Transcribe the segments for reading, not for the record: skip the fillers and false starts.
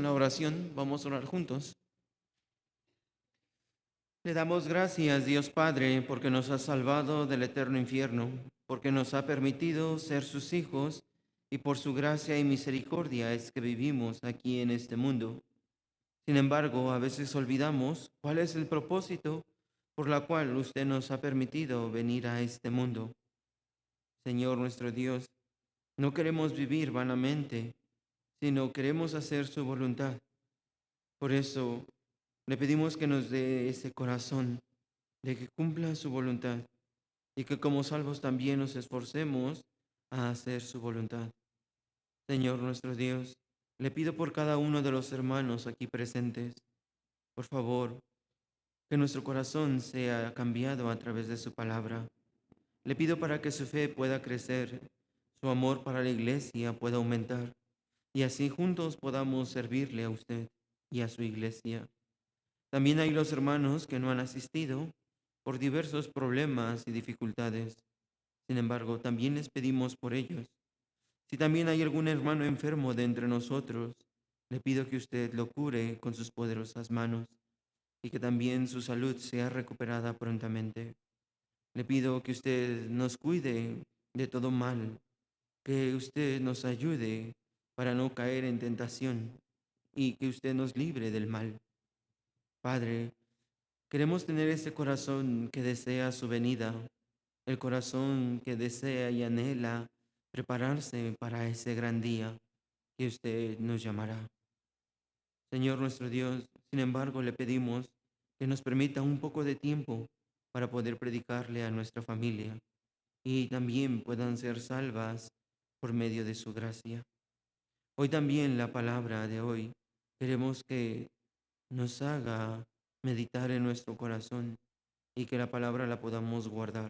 La oración, vamos a orar juntos. Le damos gracias, Dios Padre, porque nos ha salvado del eterno infierno, porque nos ha permitido ser sus hijos y por su gracia y misericordia es que vivimos aquí en este mundo. Sin embargo, a veces olvidamos cuál es el propósito por la cual usted nos ha permitido venir a este mundo. Señor nuestro Dios, no queremos vivir vanamente, sino queremos hacer su voluntad. Por eso le pedimos que nos dé ese corazón de que cumpla su voluntad y que como salvos también nos esforcemos a hacer su voluntad. Señor nuestro Dios, le pido por cada uno de los hermanos aquí presentes, por favor, que nuestro corazón sea cambiado a través de su palabra. Le pido para que su fe pueda crecer, su amor para la iglesia pueda aumentar y así juntos podamos servirle a usted y a su iglesia. También hay los hermanos que no han asistido por diversos problemas y dificultades. Sin embargo, también les pedimos por ellos. Si también hay algún hermano enfermo de entre nosotros, le pido que usted lo cure con sus poderosas manos y que también su salud sea recuperada prontamente. Le pido que usted nos cuide de todo mal, que usted nos ayude para no caer en tentación y que usted nos libre del mal. Padre, queremos tener ese corazón que desea su venida, el corazón que desea y anhela prepararse para ese gran día que usted nos llamará. Señor nuestro Dios, sin embargo, le pedimos que nos permita un poco de tiempo para poder predicarle a nuestra familia y también puedan ser salvas por medio de su gracia. Hoy también la palabra de hoy queremos que nos haga meditar en nuestro corazón y que la palabra la podamos guardar.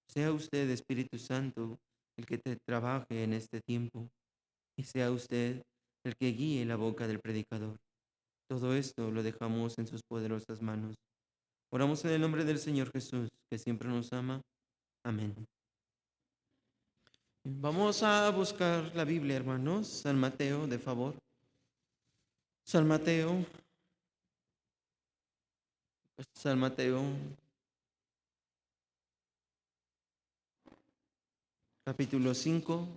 Sea usted, Espíritu Santo, el que te trabaje en este tiempo y sea usted el que guíe la boca del predicador. Todo esto lo dejamos en sus poderosas manos. Oramos en el nombre del Señor Jesús, que siempre nos ama. Amén. Vamos a buscar la Biblia, hermanos. San Mateo, de favor. San Mateo, San Mateo, capítulo 5.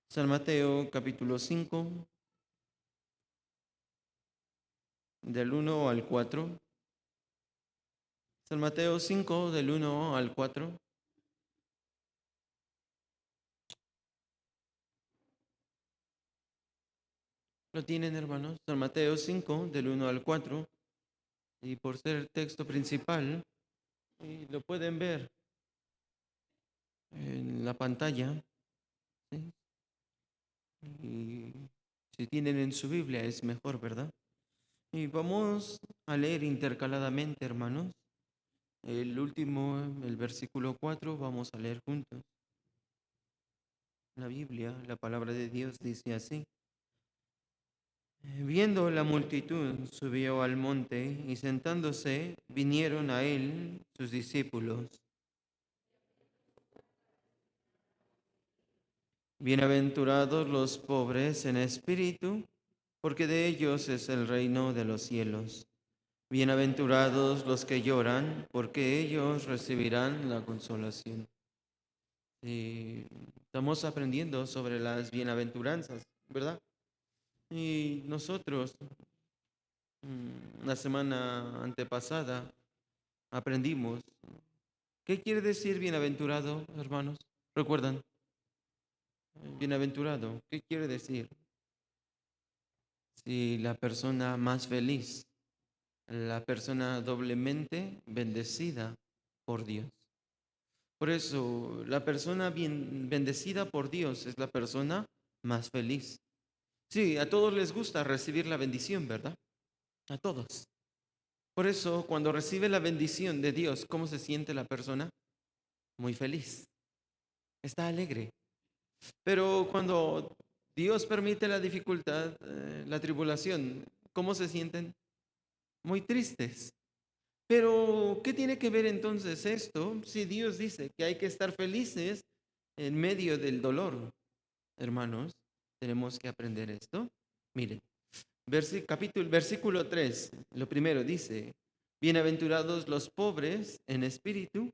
San Mateo, capítulo 5, del 1 al 4. San Mateo 5, del 1 al 4. ¿Lo tienen, hermanos? San Mateo 5, del 1 al 4. Y por ser el texto principal, lo pueden ver en la pantalla. ¿Sí? Y si tienen en su Biblia es mejor, ¿verdad? Y vamos a leer intercaladamente, hermanos. El último, el versículo 4, vamos a leer juntos. La Biblia, la palabra de Dios dice así. Viendo la multitud, subió al monte y sentándose, vinieron a él sus discípulos. Bienaventurados los pobres en espíritu, porque de ellos es el reino de los cielos. Bienaventurados los que lloran, porque ellos recibirán la consolación. Estamos aprendiendo sobre las bienaventuranzas, ¿verdad? Y nosotros, la semana antepasada, aprendimos. ¿Qué quiere decir bienaventurado, hermanos? ¿Recuerdan? Bienaventurado, ¿qué quiere decir? Si la persona más feliz, la persona doblemente bendecida por Dios. Por eso, la persona bien bendecida por Dios es la persona más feliz. Sí, a todos les gusta recibir la bendición, ¿verdad? A todos. Por eso, cuando recibe la bendición de Dios, ¿cómo se siente la persona? Muy feliz. Está alegre. Pero cuando Dios permite la dificultad, la tribulación, ¿cómo se sienten? Muy tristes. Pero, ¿qué tiene que ver entonces esto si Dios dice que hay que estar felices en medio del dolor, hermanos? Tenemos que aprender esto. Miren, versículo 3, lo primero dice, bienaventurados los pobres en espíritu,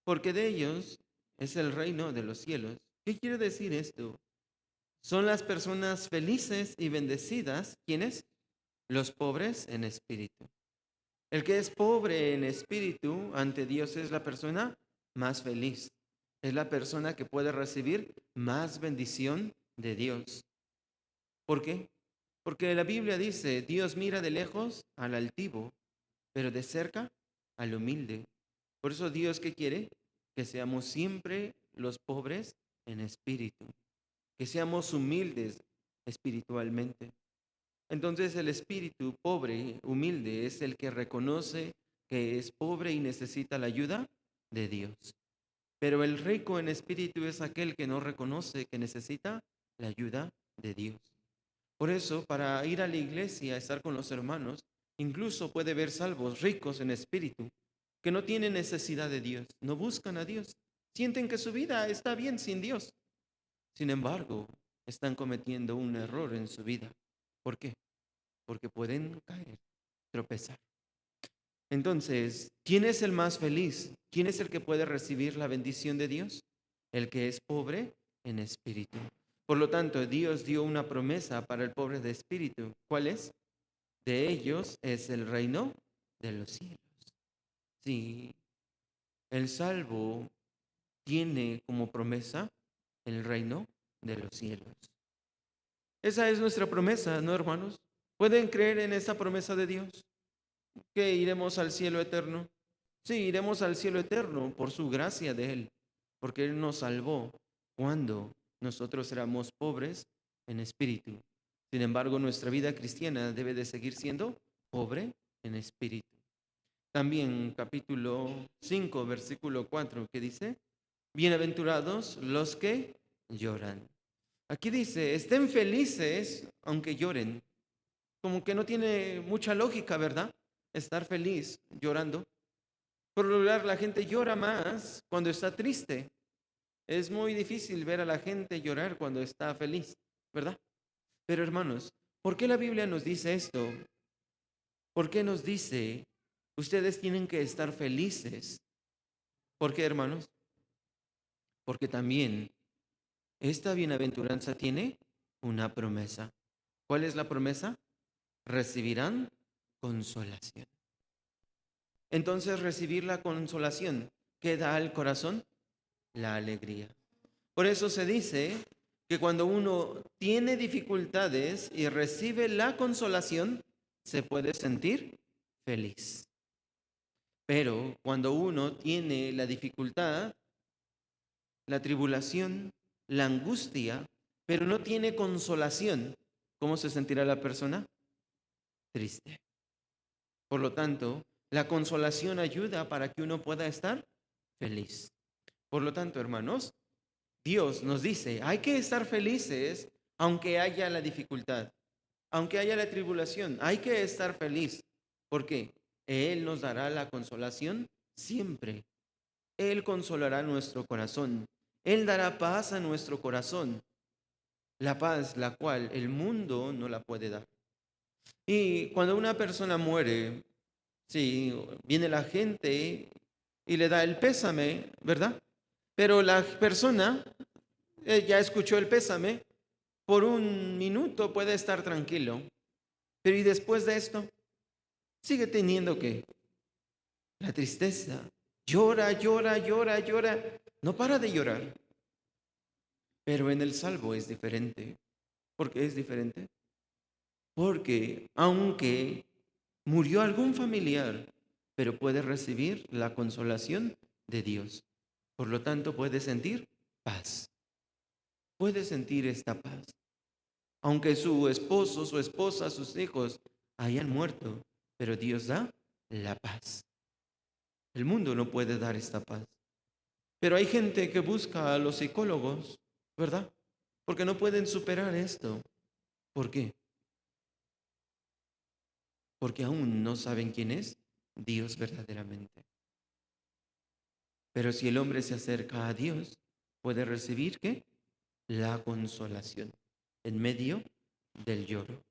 porque de ellos es el reino de los cielos. ¿Qué quiere decir esto? Son las personas felices y bendecidas, ¿quiénes? Los pobres en espíritu. El que es pobre en espíritu ante Dios es la persona más feliz. Es la persona que puede recibir más bendición de Dios. ¿Por qué? Porque la Biblia dice, Dios mira de lejos al altivo, pero de cerca al humilde. Por eso Dios, ¿qué quiere? Que seamos siempre los pobres en espíritu, que seamos humildes espiritualmente. Entonces el espíritu pobre, humilde, es el que reconoce que es pobre y necesita la ayuda de Dios. Pero el rico en espíritu es aquel que no reconoce que necesita la ayuda de Dios. Por eso, para ir a la iglesia, estar con los hermanos, incluso puede ver salvos ricos en espíritu, que no tienen necesidad de Dios, no buscan a Dios, sienten que su vida está bien sin Dios. Sin embargo, están cometiendo un error en su vida. ¿Por qué? Porque pueden caer, tropezar. Entonces, ¿quién es el más feliz? ¿Quién es el que puede recibir la bendición de Dios? El que es pobre en espíritu. Por lo tanto, Dios dio una promesa para el pobre de espíritu. ¿Cuál es? De ellos es el reino de los cielos. Sí, el salvo tiene como promesa el reino de los cielos. Esa es nuestra promesa, ¿no, hermanos? ¿Pueden creer en esa promesa de Dios? Que iremos al cielo eterno. Sí, iremos al cielo eterno por su gracia de Él, porque Él nos salvó cuando nosotros éramos pobres en espíritu. Sin embargo, nuestra vida cristiana debe de seguir siendo pobre en espíritu. También capítulo 5, versículo 4, que dice, bienaventurados los que lloran. Aquí dice, estén felices aunque lloren. Como que no tiene mucha lógica, ¿verdad? Estar feliz llorando. Por lo regular, la gente llora más cuando está triste. Es muy difícil ver a la gente llorar cuando está feliz, ¿verdad? Pero hermanos, ¿por qué la Biblia nos dice esto? ¿Por qué nos dice, ustedes tienen que estar felices? ¿Por qué, hermanos? Porque también esta bienaventuranza tiene una promesa. ¿Cuál es la promesa? Recibirán consolación. Entonces, recibir la consolación, ¿qué da al corazón? La alegría. Por eso se dice que cuando uno tiene dificultades y recibe la consolación, se puede sentir feliz. Pero cuando uno tiene la dificultad, la tribulación, la angustia, pero no tiene consolación, ¿cómo se sentirá la persona? Triste. Por lo tanto, la consolación ayuda para que uno pueda estar feliz. Por lo tanto, hermanos, Dios nos dice, hay que estar felices aunque haya la dificultad, aunque haya la tribulación, hay que estar feliz. ¿Por qué? Él nos dará la consolación siempre. Él consolará nuestro corazón. Él dará paz a nuestro corazón. La paz la cual el mundo no la puede dar. Y cuando una persona muere, sí, viene la gente y le da el pésame, ¿verdad? Pero la persona ya escuchó el pésame, por un minuto puede estar tranquilo, pero y después de esto, sigue teniendo que la tristeza, llora, llora, llora, llora, no para de llorar. Pero en el salvo es diferente. ¿Por qué es diferente? Porque aunque murió algún familiar, pero puede recibir la consolación de Dios. Por lo tanto, puede sentir paz. Puede sentir esta paz. Aunque su esposo, su esposa, sus hijos hayan muerto, pero Dios da la paz. El mundo no puede dar esta paz. Pero hay gente que busca a los psicólogos, ¿verdad? Porque no pueden superar esto. ¿Por qué? Porque aún no saben quién es Dios verdaderamente. Pero si el hombre se acerca a Dios, puede recibir ¿qué? La consolación. en medio del lloro.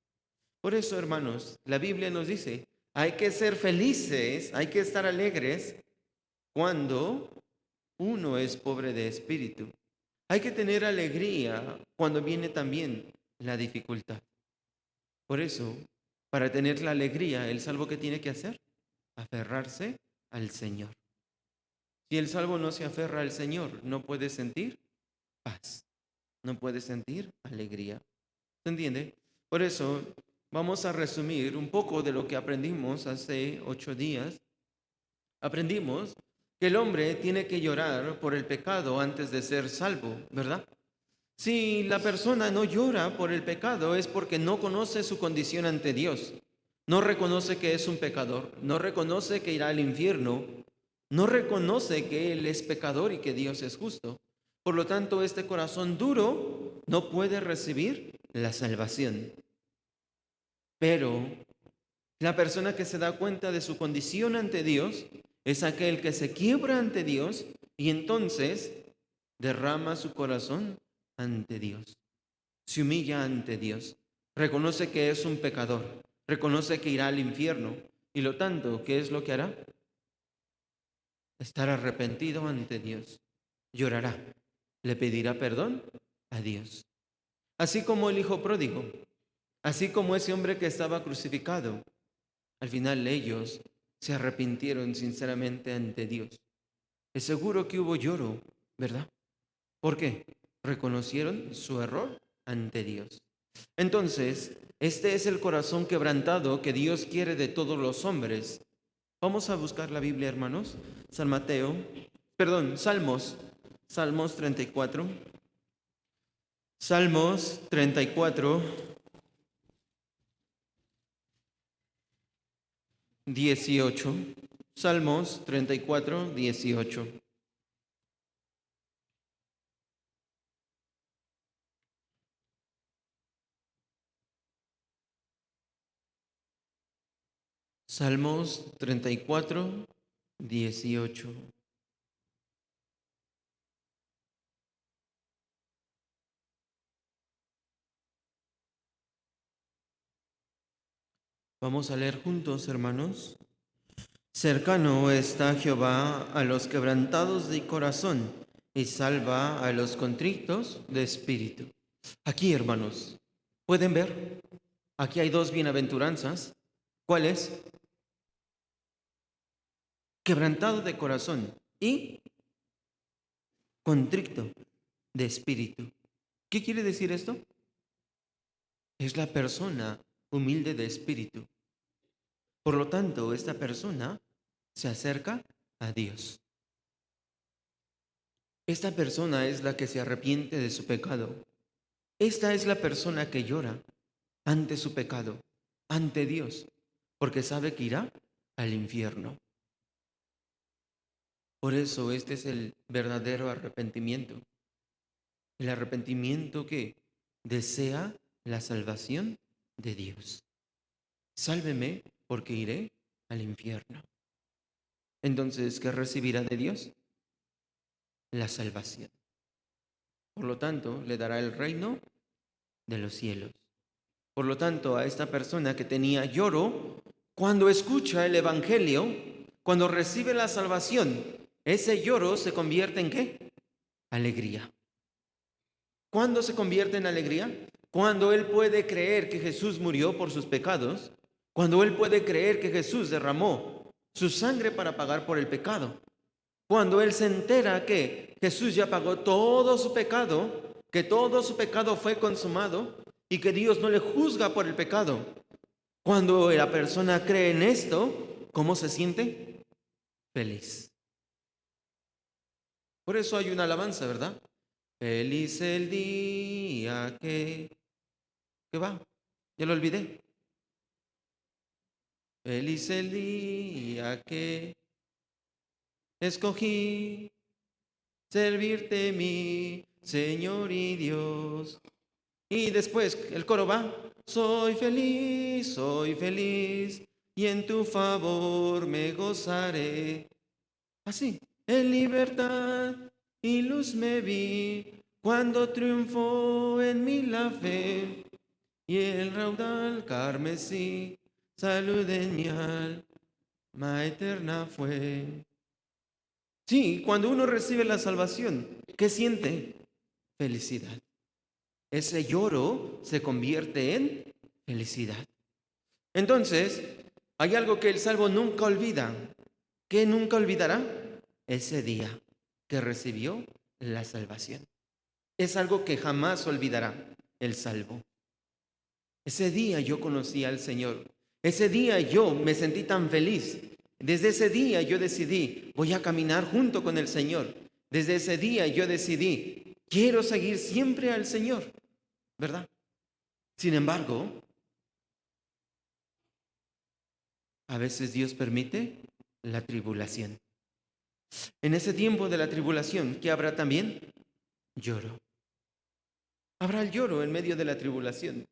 Por eso, hermanos, la Biblia nos dice, hay que ser felices, hay que estar alegres cuando uno es pobre de espíritu. Hay que tener alegría cuando viene también la dificultad. Por eso, para tener la alegría, el salvo que tiene que hacer, aferrarse al Señor. Si el salvo no se aferra al Señor, no puede sentir paz, no puede sentir alegría. ¿Se entiende? Por eso vamos a resumir un poco de lo que aprendimos hace 8 días. Aprendimos que el hombre tiene que llorar por el pecado antes de ser salvo, ¿verdad? Si la persona no llora por el pecado es porque no conoce su condición ante Dios, no reconoce que es un pecador, no reconoce que irá al infierno, no reconoce que Él es pecador y que Dios es justo. Por lo tanto, este corazón duro no puede recibir la salvación. Pero la persona que se da cuenta de su condición ante Dios es aquel que se quiebra ante Dios y entonces derrama su corazón ante Dios. Se humilla ante Dios. Reconoce que es un pecador. Reconoce que irá al infierno. Y lo tanto, ¿qué es lo que hará? Estar arrepentido ante Dios. Llorará. Le pedirá perdón a Dios. Así como el hijo pródigo. Así como ese hombre que estaba crucificado. Al final ellos se arrepintieron sinceramente ante Dios. Es seguro que hubo lloro, ¿verdad? ¿Por qué? Reconocieron su error ante Dios. Entonces, este es el corazón quebrantado que Dios quiere de todos los hombres. Vamos a buscar la Biblia, hermanos. Salmos 34. Salmos 34, 18. Salmos 34, 18. Salmos 34, 18. Vamos a leer juntos, hermanos. Cercano está Jehová a los quebrantados de corazón y salva a los contritos de espíritu. Aquí, hermanos, ¿pueden ver? Aquí hay dos bienaventuranzas. ¿Cuáles? Quebrantado de corazón y contrito de espíritu. ¿Qué quiere decir esto? Es la persona humilde de espíritu. Por lo tanto, esta persona se acerca a Dios. Esta persona es la que se arrepiente de su pecado. Esta es la persona que llora ante su pecado, ante Dios, porque sabe que irá al infierno. Por eso este es el verdadero arrepentimiento. El arrepentimiento que desea la salvación de Dios. Sálveme porque iré al infierno. Entonces, ¿qué recibirá de Dios? La salvación. Por lo tanto, le dará el reino de los cielos. Por lo tanto, a esta persona que tenía lloro, cuando escucha el Evangelio, cuando recibe la salvación, ese lloro se convierte en ¿qué? Alegría. ¿Cuándo se convierte en alegría? Cuando él puede creer que Jesús murió por sus pecados, cuando él puede creer que Jesús derramó su sangre para pagar por el pecado, cuando él se entera que Jesús ya pagó todo su pecado, que todo su pecado fue consumado y que Dios no le juzga por el pecado. Cuando la persona cree en esto, ¿cómo se siente? Feliz. Por eso hay una alabanza, ¿verdad? Feliz el día que va. Ya lo olvidé. Feliz el día que escogí servirte mi Señor y Dios. Y después el coro va, soy feliz, y en tu favor me gozaré. Así, en libertad y luz me vi, Cuando triunfó en mí la fe y el raudal carmesí, salud en mi alma eterna fue. Sí, cuando uno recibe la salvación, ¿qué siente? Felicidad. Ese lloro se convierte en felicidad. Entonces, hay algo que el salvo nunca olvida. ¿Qué nunca olvidará? Ese día que recibió la salvación. Es algo que jamás olvidará el salvo. Ese día yo conocí al Señor. Ese día yo me sentí tan feliz. Desde ese día yo decidí, voy a caminar junto con el Señor. Desde ese día yo decidí, quiero seguir siempre al Señor, ¿verdad? Sin embargo, a veces Dios permite la tribulación. En ese tiempo de la tribulación, ¿qué habrá también? Lloro. Habrá el lloro en medio de la tribulación.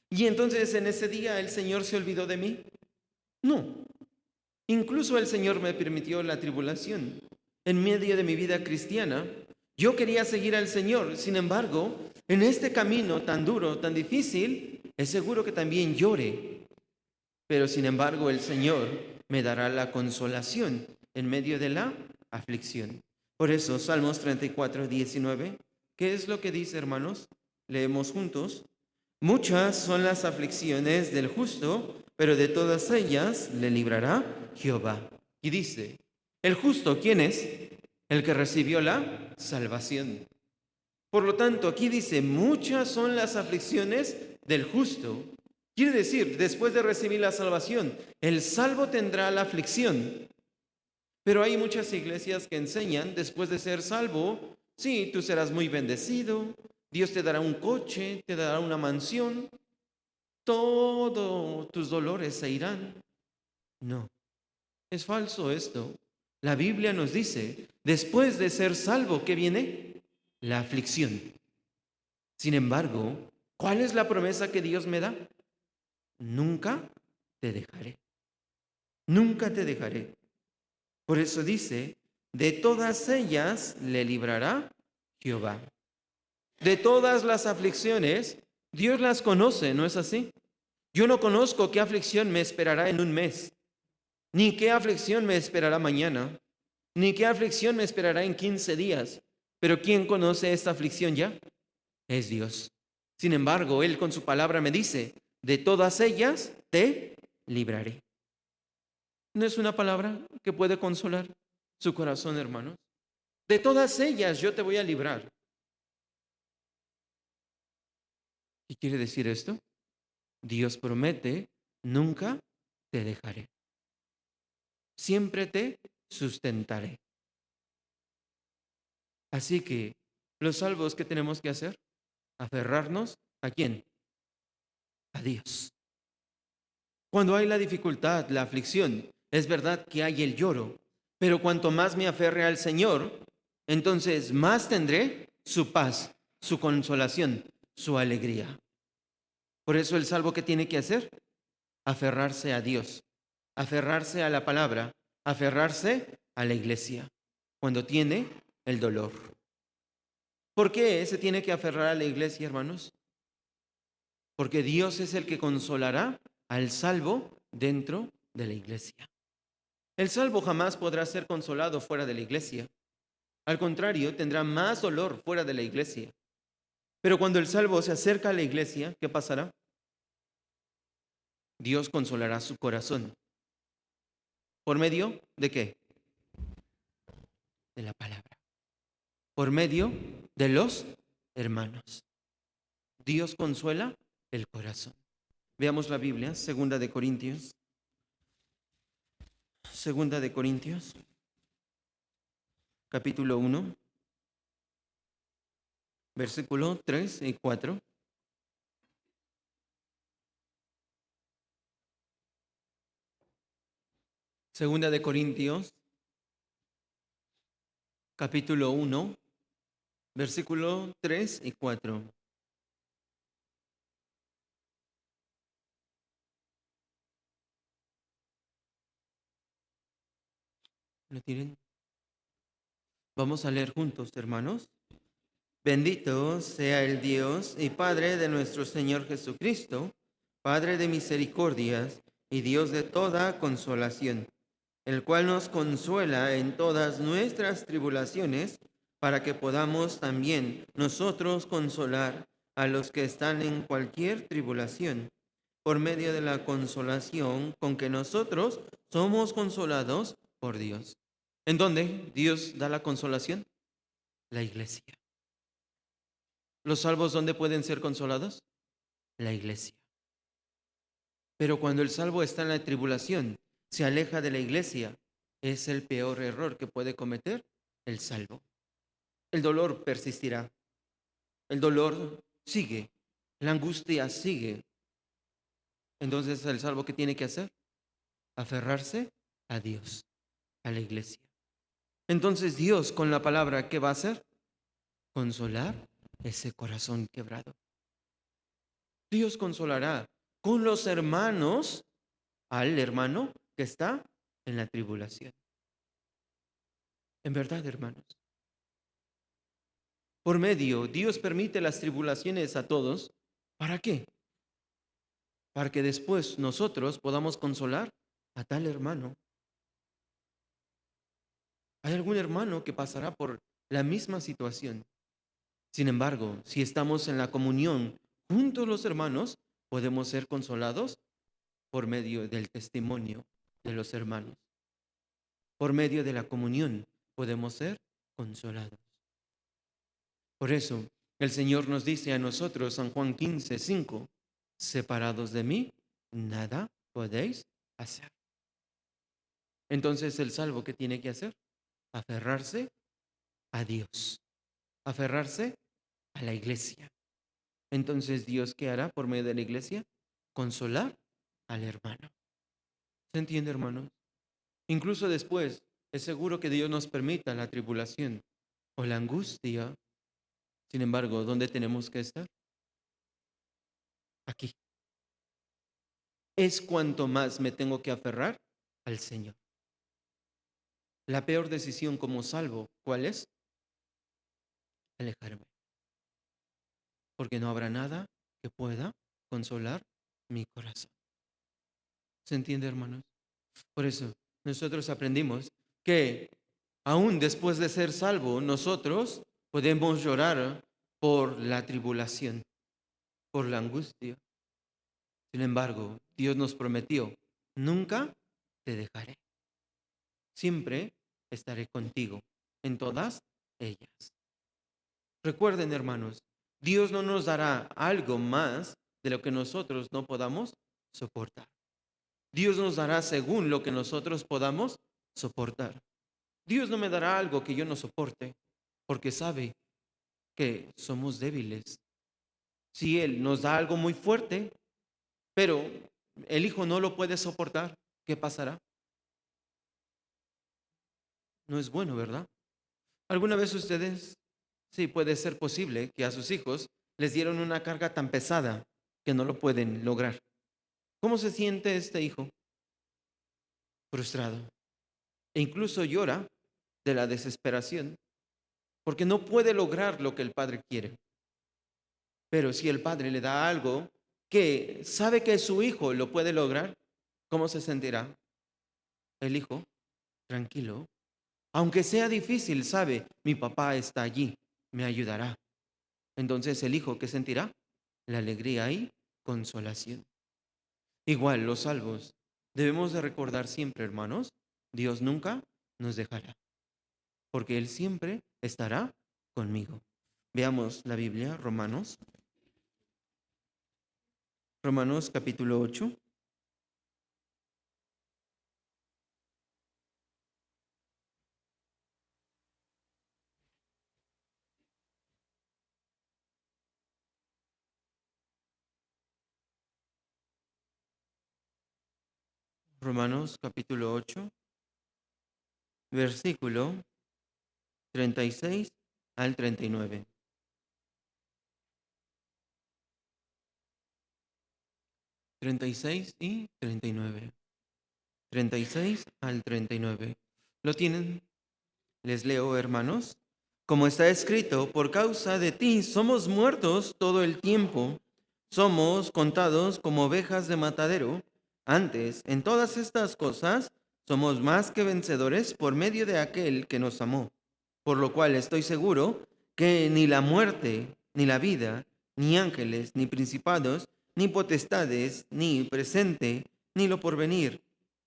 Y entonces en ese día el Señor se olvidó de mí. No, incluso el Señor me permitió la tribulación. En medio de mi vida cristiana, yo quería seguir al Señor. Sin embargo, en este camino tan duro, tan difícil, es seguro que también llore. Pero sin embargo, el Señor me dará la consolación en medio de la aflicción. Por eso, Salmos 34:19, ¿qué es lo que dice, hermanos? Leemos juntos. Muchas son las aflicciones del justo, pero de todas ellas le librará Jehová. Y dice, ¿el justo quién es? El que recibió la salvación. Por lo tanto, aquí dice, muchas son las aflicciones del justo. Quiere decir, después de recibir la salvación, el salvo tendrá la aflicción. Pero hay muchas iglesias que enseñan, después de ser salvo, sí, tú serás muy bendecido, Dios te dará un coche, te dará una mansión, todos tus dolores se irán. No, es falso esto. La Biblia nos dice, después de ser salvo, ¿qué viene? La aflicción. Sin embargo, ¿cuál es la promesa que Dios me da? Nunca te dejaré. Nunca te dejaré. Por eso dice, de todas ellas le librará Jehová. De todas las aflicciones, Dios las conoce, ¿no es así? Yo no conozco qué aflicción me esperará en un mes, ni qué aflicción me esperará mañana, ni qué aflicción me esperará en 15 días. Pero ¿quién conoce esta aflicción ya? Es Dios. Sin embargo, Él con su palabra me dice, de todas ellas te libraré. ¿No es una palabra que puede consolar su corazón, hermanos? De todas ellas yo te voy a librar. ¿Qué quiere decir esto? Dios promete, nunca te dejaré. Siempre te sustentaré. Así que los salvos que tenemos que hacer, aferrarnos ¿a quién? A Dios. Cuando hay la dificultad, la aflicción, es verdad que hay el lloro, pero cuanto más me aferre al Señor, entonces más tendré su paz, su consolación, su alegría. Por eso el salvo que tiene que hacer, aferrarse a Dios, aferrarse a la palabra, aferrarse a la iglesia, cuando tiene el dolor. ¿Por qué se tiene que aferrar a la iglesia, hermanos? Porque Dios es el que consolará al salvo dentro de la iglesia. El salvo jamás podrá ser consolado fuera de la iglesia. Al contrario, tendrá más dolor fuera de la iglesia. Pero cuando el salvo se acerca a la iglesia, ¿qué pasará? Dios consolará su corazón. ¿Por medio de qué? De la palabra. Por medio de los hermanos. Dios consuela el corazón. Veamos la Biblia, Segunda de Corintios, capítulo 1, versículo 3 y 4. Segunda de Corintios, capítulo 1, versículo 3 y 4. ¿Lo tienen? Vamos a leer juntos, hermanos. Bendito sea el Dios y Padre de nuestro Señor Jesucristo, Padre de misericordias y Dios de toda consolación, el cual nos consuela en todas nuestras tribulaciones, para que podamos también nosotros consolar a los que están en cualquier tribulación, por medio de la consolación con que nosotros somos consolados por Dios. ¿En dónde Dios da la consolación? La iglesia. ¿Los salvos dónde pueden ser consolados? La iglesia. Pero cuando el salvo está en la tribulación, se aleja de la iglesia, es el peor error que puede cometer el salvo. El dolor persistirá, el dolor sigue, la angustia sigue. Entonces, el salvo, ¿qué tiene que hacer? Aferrarse a Dios, a la iglesia. Entonces Dios, con la palabra, ¿qué va a hacer? Consolar ese corazón quebrado. Dios consolará con los hermanos al hermano que está en la tribulación. En verdad, hermanos, por medio, Dios permite las tribulaciones a todos. ¿Para qué? Para que después nosotros podamos consolar a tal hermano. Hay algún hermano que pasará por la misma situación. Sin embargo, si estamos en la comunión juntos los hermanos, podemos ser consolados por medio del testimonio de los hermanos. Por medio de la comunión podemos ser consolados. Por eso, el Señor nos dice a nosotros, San Juan 15:5, separados de mí, nada podéis hacer. Entonces, el salvo, ¿qué tiene que hacer? Aferrarse a Dios, aferrarse a la iglesia. Entonces, ¿Dios qué hará por medio de la iglesia? Consolar al hermano. ¿Se entiende, hermanos? Incluso después, es seguro que Dios nos permita la tribulación o la angustia. Sin embargo, ¿dónde tenemos que estar? Aquí. Es cuanto más me tengo que aferrar al Señor. La peor decisión como salvo, ¿cuál es? Alejarme. Porque no habrá nada que pueda consolar mi corazón. ¿Se entiende, hermanos? Por eso, nosotros aprendimos que aún después de ser salvo, nosotros podemos llorar por la tribulación, por la angustia. Sin embargo, Dios nos prometió, nunca te dejaré. Siempre estaré contigo en todas ellas. Recuerden, hermanos, Dios no nos dará algo más de lo que nosotros no podamos soportar. Dios nos dará según lo que nosotros podamos soportar. Dios no me dará algo que yo no soporte, porque sabe que somos débiles. Si Él nos da algo muy fuerte, pero el hijo no lo puede soportar, ¿qué pasará? No es bueno, ¿verdad? ¿Alguna vez ustedes, sí puede ser posible que a sus hijos les dieron una carga tan pesada que no lo pueden lograr? ¿Cómo se siente este hijo? Frustrado. E incluso llora de la desesperación porque no puede lograr lo que el padre quiere. Pero si el padre le da algo que sabe que su hijo lo puede lograr, ¿cómo se sentirá? El hijo, tranquilo. Aunque sea difícil, sabe, mi papá está allí, me ayudará. Entonces el hijo, ¿qué sentirá? La alegría y consolación. Igual los salvos. Debemos de recordar siempre, hermanos, Dios nunca nos dejará, porque Él siempre estará conmigo. Veamos la Biblia, Romanos capítulo 8. Romanos capítulo 8, versículo 36 al 39. 36 y 39. 36 al 39. ¿Lo tienen? Les leo, hermanos. Como está escrito, por causa de ti somos muertos todo el tiempo, somos contados como ovejas de matadero. Antes, en todas estas cosas, somos más que vencedores por medio de aquel que nos amó. Por lo cual estoy seguro que ni la muerte, ni la vida, ni ángeles, ni principados, ni potestades, ni presente, ni lo porvenir,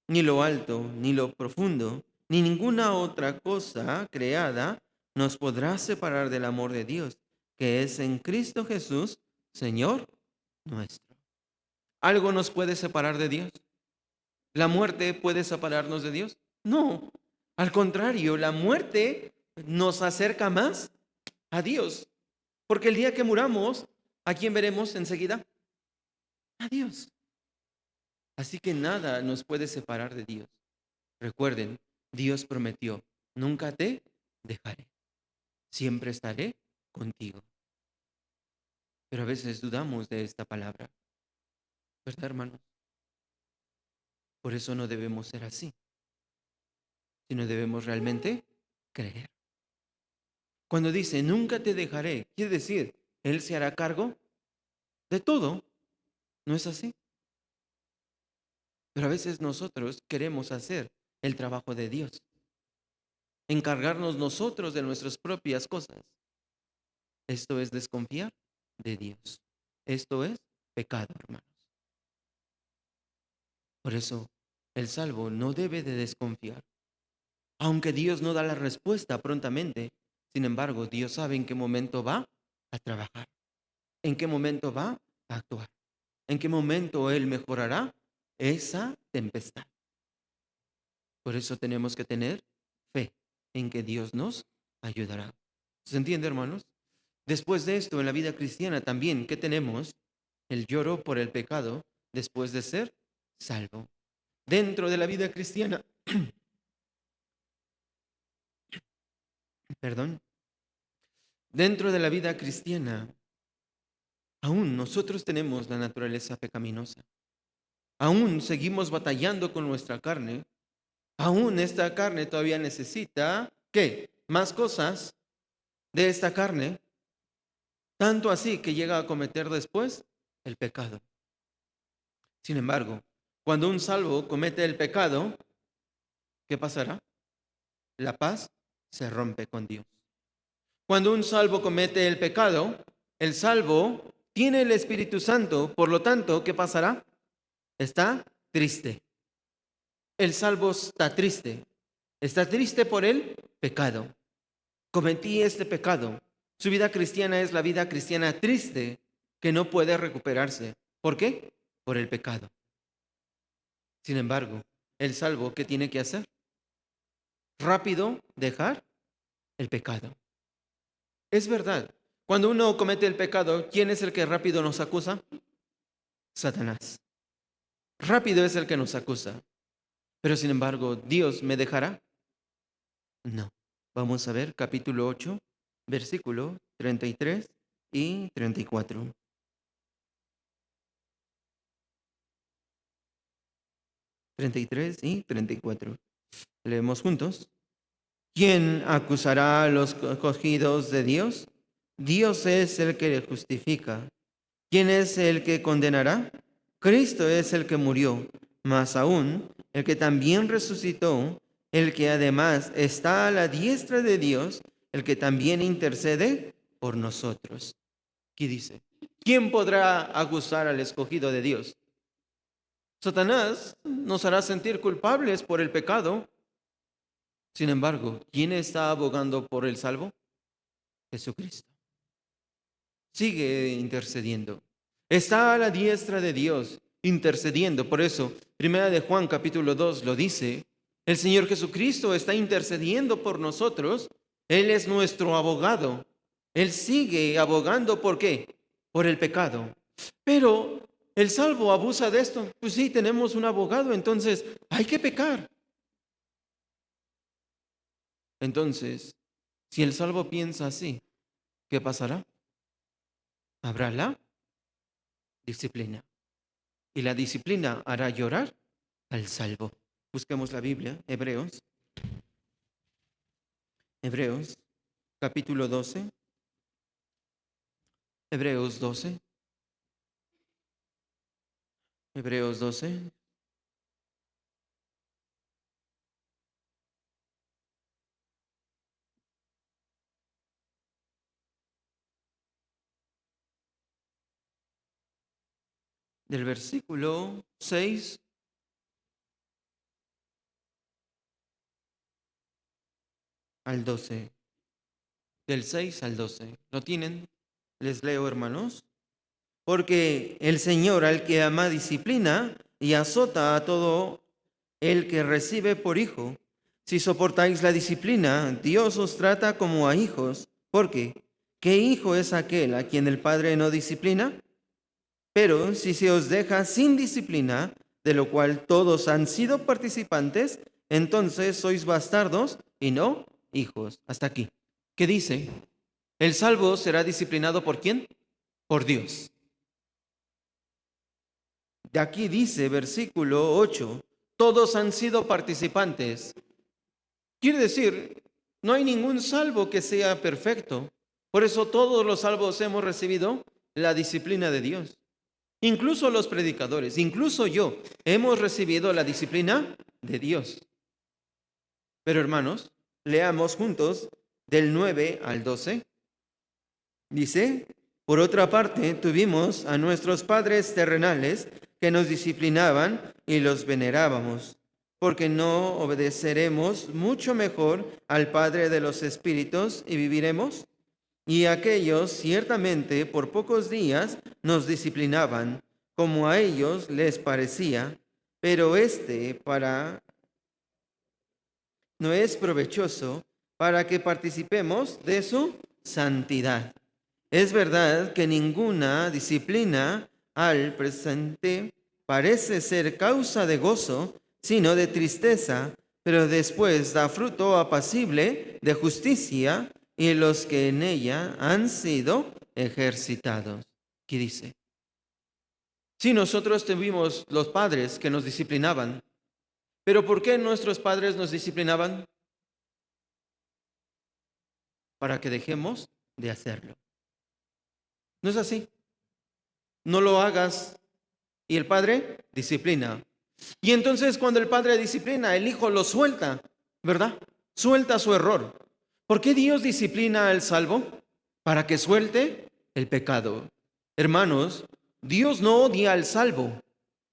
ni lo alto, ni lo profundo, ni ninguna otra cosa creada nos podrá separar del amor de Dios, que es en Cristo Jesús, Señor nuestro. ¿Algo nos puede separar de Dios? ¿La muerte puede separarnos de Dios? No. Al contrario, la muerte nos acerca más a Dios. Porque el día que muramos, ¿a quién veremos enseguida? A Dios. Así que nada nos puede separar de Dios. Recuerden, Dios prometió, nunca te dejaré, siempre estaré contigo. Pero a veces dudamos de esta palabra, ¿verdad, hermanos? Por eso no debemos ser así, sino debemos realmente creer. Cuando dice, nunca te dejaré, quiere decir, Él se hará cargo de todo. ¿No es así? Pero a veces nosotros queremos hacer el trabajo de Dios, encargarnos nosotros de nuestras propias cosas. Esto es desconfiar de Dios. Esto es pecado, hermanos. Por eso, el salvo no debe de desconfiar. Aunque Dios no da la respuesta prontamente, sin embargo, Dios sabe en qué momento va a trabajar, en qué momento va a actuar, en qué momento Él mejorará esa tempestad. Por eso tenemos que tener fe en que Dios nos ayudará. ¿Se entiende, hermanos? Después de esto, en la vida cristiana también, ¿qué tenemos? El lloro por el pecado después de ser salvo. Dentro de la vida cristiana, perdón, dentro de la vida cristiana, aún nosotros tenemos la naturaleza pecaminosa. Aún seguimos batallando con nuestra carne. Aún esta carne todavía necesita, ¿qué? Más cosas de esta carne. Tanto así que llega a cometer después el pecado. Sin embargo, cuando un salvo comete el pecado, ¿qué pasará? La paz se rompe con Dios. Cuando un salvo comete el pecado, el salvo tiene el Espíritu Santo, por lo tanto, ¿qué pasará? Está triste. El salvo está triste. Está triste por el pecado. Cometí este pecado. Su vida cristiana es la vida cristiana triste que no puede recuperarse. ¿Por qué? Por el pecado. Sin embargo, el salvo, ¿qué tiene que hacer? Rápido dejar el pecado. Es verdad. Cuando uno comete el pecado, ¿quién es el que rápido nos acusa? Satanás. Rápido es el que nos acusa. Pero sin embargo, ¿Dios me dejará? No. Vamos a ver capítulo 8, versículo 33 y 34. 33 y 34. Leemos juntos. ¿Quién acusará a los escogidos de Dios? Dios es el que justifica. ¿Quién es el que condenará? Cristo es el que murió, más aún, el que también resucitó, el que además está a la diestra de Dios, el que también intercede por nosotros. Aquí dice, ¿quién podrá acusar al escogido de Dios? Satanás nos hará sentir culpables por el pecado. Sin embargo, ¿quién está abogando por el salvo? Jesucristo. Sigue intercediendo. Está a la diestra de Dios, intercediendo. Por eso, Primera de Juan capítulo 2 lo dice, el Señor Jesucristo está intercediendo por nosotros. Él es nuestro abogado. Él sigue abogando, ¿por qué? Por el pecado. Pero el salvo abusa de esto. Pues sí, tenemos un abogado, entonces hay que pecar. Entonces, si el salvo piensa así, ¿qué pasará? Habrá la disciplina. Y la disciplina hará llorar al salvo. Busquemos la Biblia, Hebreos. Hebreos, capítulo 12, Hebreos 12, Hebreos 12, del versículo 6 al 12. Del 6 al 12. ¿Lo tienen? Les leo, hermanos. Porque el Señor al que ama disciplina y azota a todo el que recibe por hijo. Si soportáis la disciplina, Dios os trata como a hijos. Porque, ¿qué hijo es aquel a quien el Padre no disciplina? Pero si se os deja sin disciplina, de lo cual todos han sido participantes, entonces sois bastardos y no hijos. Hasta aquí. ¿Qué dice? El salvo será disciplinado ¿por quién? Por Dios. De aquí dice, versículo 8, todos han sido participantes. Quiere decir, no hay ningún salvo que sea perfecto. Por eso todos los salvos hemos recibido la disciplina de Dios. Incluso los predicadores, incluso yo, hemos recibido la disciplina de Dios. Pero hermanos, leamos juntos del 9 al 12. Dice, por otra parte, tuvimos a nuestros padres terrenales que nos disciplinaban y los venerábamos, porque no obedeceremos mucho mejor al Padre de los Espíritus y viviremos. Y aquellos ciertamente por pocos días nos disciplinaban, como a ellos les parecía, pero no es provechoso para que participemos de su santidad. Es verdad que ninguna disciplina al presente parece ser causa de gozo, sino de tristeza, pero después da fruto apacible de justicia y los que en ella han sido ejercitados. ¿Qué dice? Si nosotros tuvimos los padres que nos disciplinaban, pero ¿por qué nuestros padres nos disciplinaban? Para que dejemos de hacerlo. ¿No es así? No lo hagas y el padre disciplina. Y entonces cuando el padre disciplina, el hijo lo suelta, ¿verdad? Suelta su error. ¿Por qué Dios disciplina al salvo? Para que suelte el pecado. Hermanos, Dios no odia al salvo.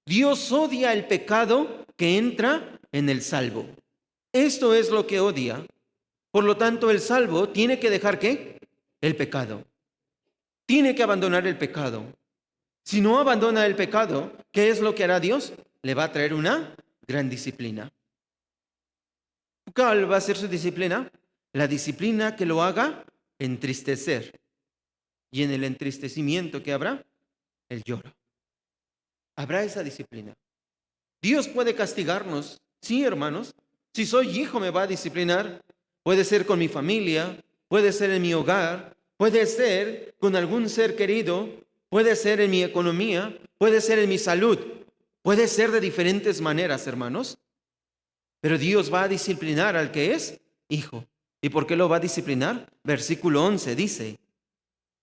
Dios odia el pecado que entra en el salvo. Esto es lo que odia. Por lo tanto, el salvo tiene que dejar ¿qué? El pecado. Tiene que abandonar el pecado. Si no abandona el pecado, ¿qué es lo que hará Dios? Le va a traer una gran disciplina. ¿Cuál va a ser su disciplina? La disciplina que lo haga entristecer. Y en el entristecimiento que habrá, el lloro. Habrá esa disciplina. Dios puede castigarnos, sí, hermanos. Si soy hijo me va a disciplinar. Puede ser con mi familia, puede ser en mi hogar, puede ser con algún ser querido, puede ser en mi economía, puede ser en mi salud, puede ser de diferentes maneras, hermanos. Pero Dios va a disciplinar al que es hijo. ¿Y por qué lo va a disciplinar? Versículo 11 dice,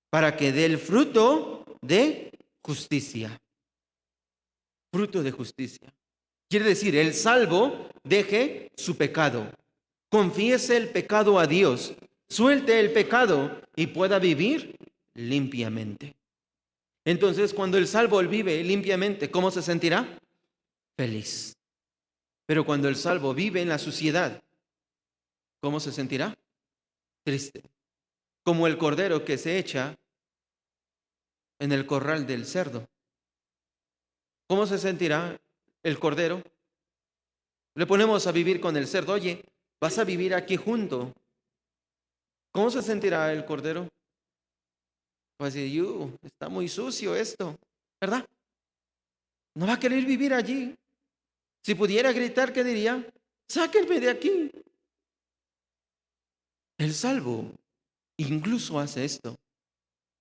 para que dé el fruto de justicia. Fruto de justicia. Quiere decir, el salvo deje su pecado, confiese el pecado a Dios, suelte el pecado y pueda vivir limpiamente. Entonces, cuando el salvo vive limpiamente, ¿cómo se sentirá? Feliz. Pero cuando el salvo vive en la suciedad, ¿cómo se sentirá? Triste. Como el cordero que se echa en el corral del cerdo. ¿Cómo se sentirá el cordero? Le ponemos a vivir con el cerdo. Oye, vas a vivir aquí junto. ¿Cómo se sentirá el cordero? Va a decir, está muy sucio esto, ¿verdad? No va a querer vivir allí. Si pudiera gritar, ¿qué diría? Sáquenme de aquí. El salvo incluso hace esto.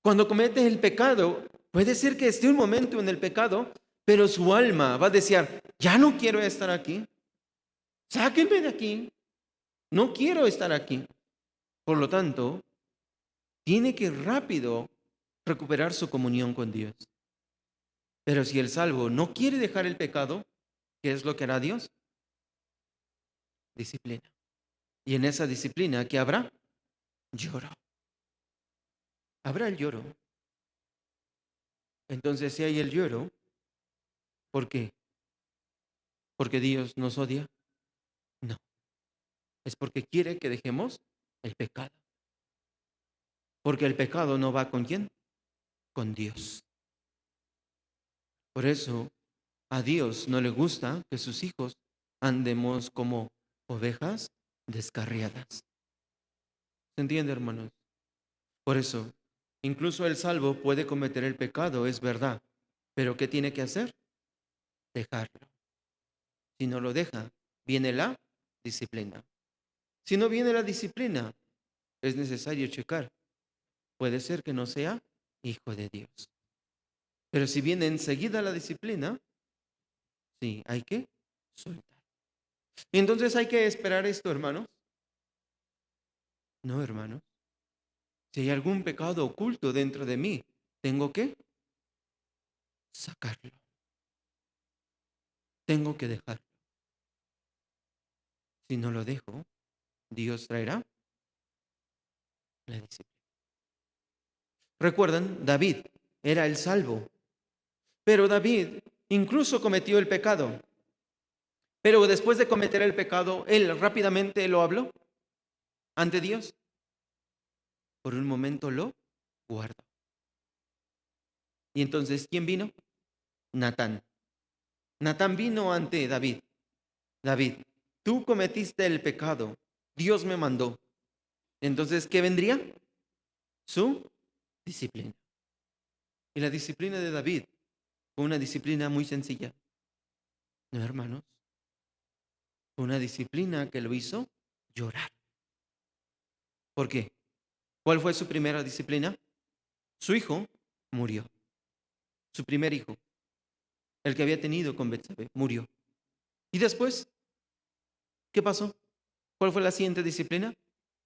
Cuando comete el pecado, puede ser que esté un momento en el pecado, pero su alma va a desear, ya no quiero estar aquí. Sáquenme de aquí. No quiero estar aquí. Por lo tanto, tiene que rápido recuperar su comunión con Dios. Pero si el salvo no quiere dejar el pecado, ¿qué es lo que hará Dios? Disciplina. Y en esa disciplina, ¿qué habrá? Lloro. Habrá el lloro. Entonces, si hay el lloro, ¿por qué? ¿Porque Dios nos odia? No. Es porque quiere que dejemos el pecado. Porque el pecado no va con quién, con Dios. Por eso a Dios no le gusta que sus hijos andemos como ovejas descarriadas. ¿Se entiende, hermanos? Por eso, incluso el salvo puede cometer el pecado, es verdad. Pero ¿qué tiene que hacer? Dejarlo. Si no lo deja, viene la disciplina. Si no viene la disciplina, es necesario checar. Puede ser que no sea hijo de Dios. Pero si viene enseguida la disciplina, sí, hay que soltar. Y entonces hay que esperar esto, hermanos. No, hermanos. Si hay algún pecado oculto dentro de mí, tengo que sacarlo. Tengo que dejarlo. Si no lo dejo, Dios traerá la disciplina. Recuerdan, David era el salvo, pero David incluso cometió el pecado. Pero después de cometer el pecado, él rápidamente lo habló ante Dios. Por un momento lo guardó. Y entonces, ¿quién vino? Natán. Natán vino ante David. David, tú cometiste el pecado. Dios me mandó. Entonces, ¿qué vendría? Su disciplina. Y la disciplina de David fue una disciplina muy sencilla. No, hermanos. Fue una disciplina que lo hizo llorar. ¿Por qué? ¿Cuál fue su primera disciplina? Su hijo murió. Su primer hijo, el que había tenido con Betsabé, murió. ¿Y después qué pasó? ¿Cuál fue la siguiente disciplina?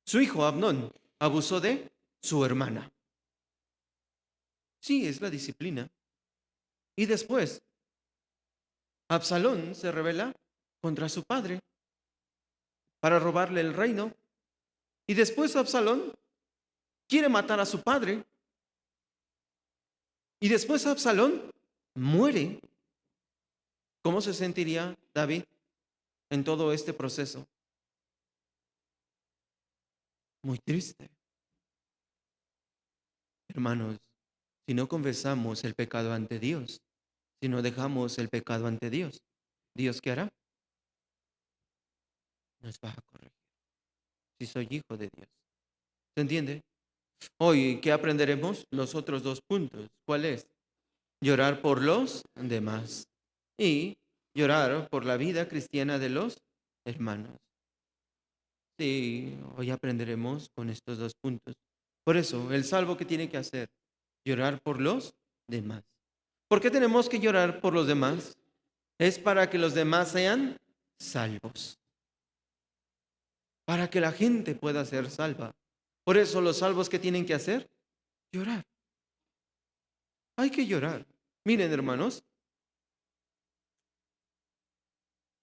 Su hijo Abnón abusó de su hermana. Sí, es la disciplina. Y después, Absalón se rebela contra su padre para robarle el reino. Y después Absalón quiere matar a su padre. Y después Absalón muere. ¿Cómo se sentiría David en todo este proceso? Muy triste. Hermanos, si no confesamos el pecado ante Dios, si no dejamos el pecado ante Dios, ¿Dios qué hará? Nos va a corregir. Si soy hijo de Dios. ¿Se entiende? Hoy, ¿qué aprenderemos? Los otros dos puntos. ¿Cuál es? Llorar por los demás y llorar por la vida cristiana de los hermanos. Sí, hoy aprenderemos con estos dos puntos. Por eso, el salvo, ¿qué tiene que hacer? Llorar por los demás. ¿Por qué tenemos que llorar por los demás? Es para que los demás sean salvos. Para que la gente pueda ser salva. Por eso los salvos, ¿qué tienen que hacer? Llorar. Hay que llorar. Miren, hermanos,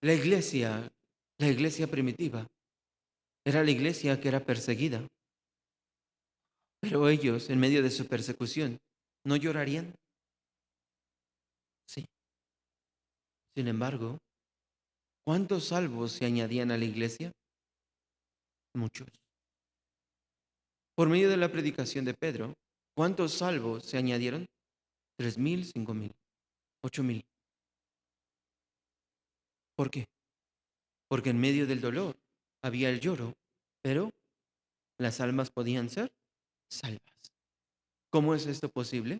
la iglesia primitiva, era la iglesia que era perseguida. Pero ellos, en medio de su persecución, ¿no llorarían? Sí. Sin embargo, ¿cuántos salvos se añadían a la iglesia? Muchos. Por medio de la predicación de Pedro, ¿cuántos salvos se añadieron? 3,000, 5,000, 8,000. ¿Por qué? Porque en medio del dolor había el lloro, pero las almas podían ser salvas. ¿Cómo es esto posible?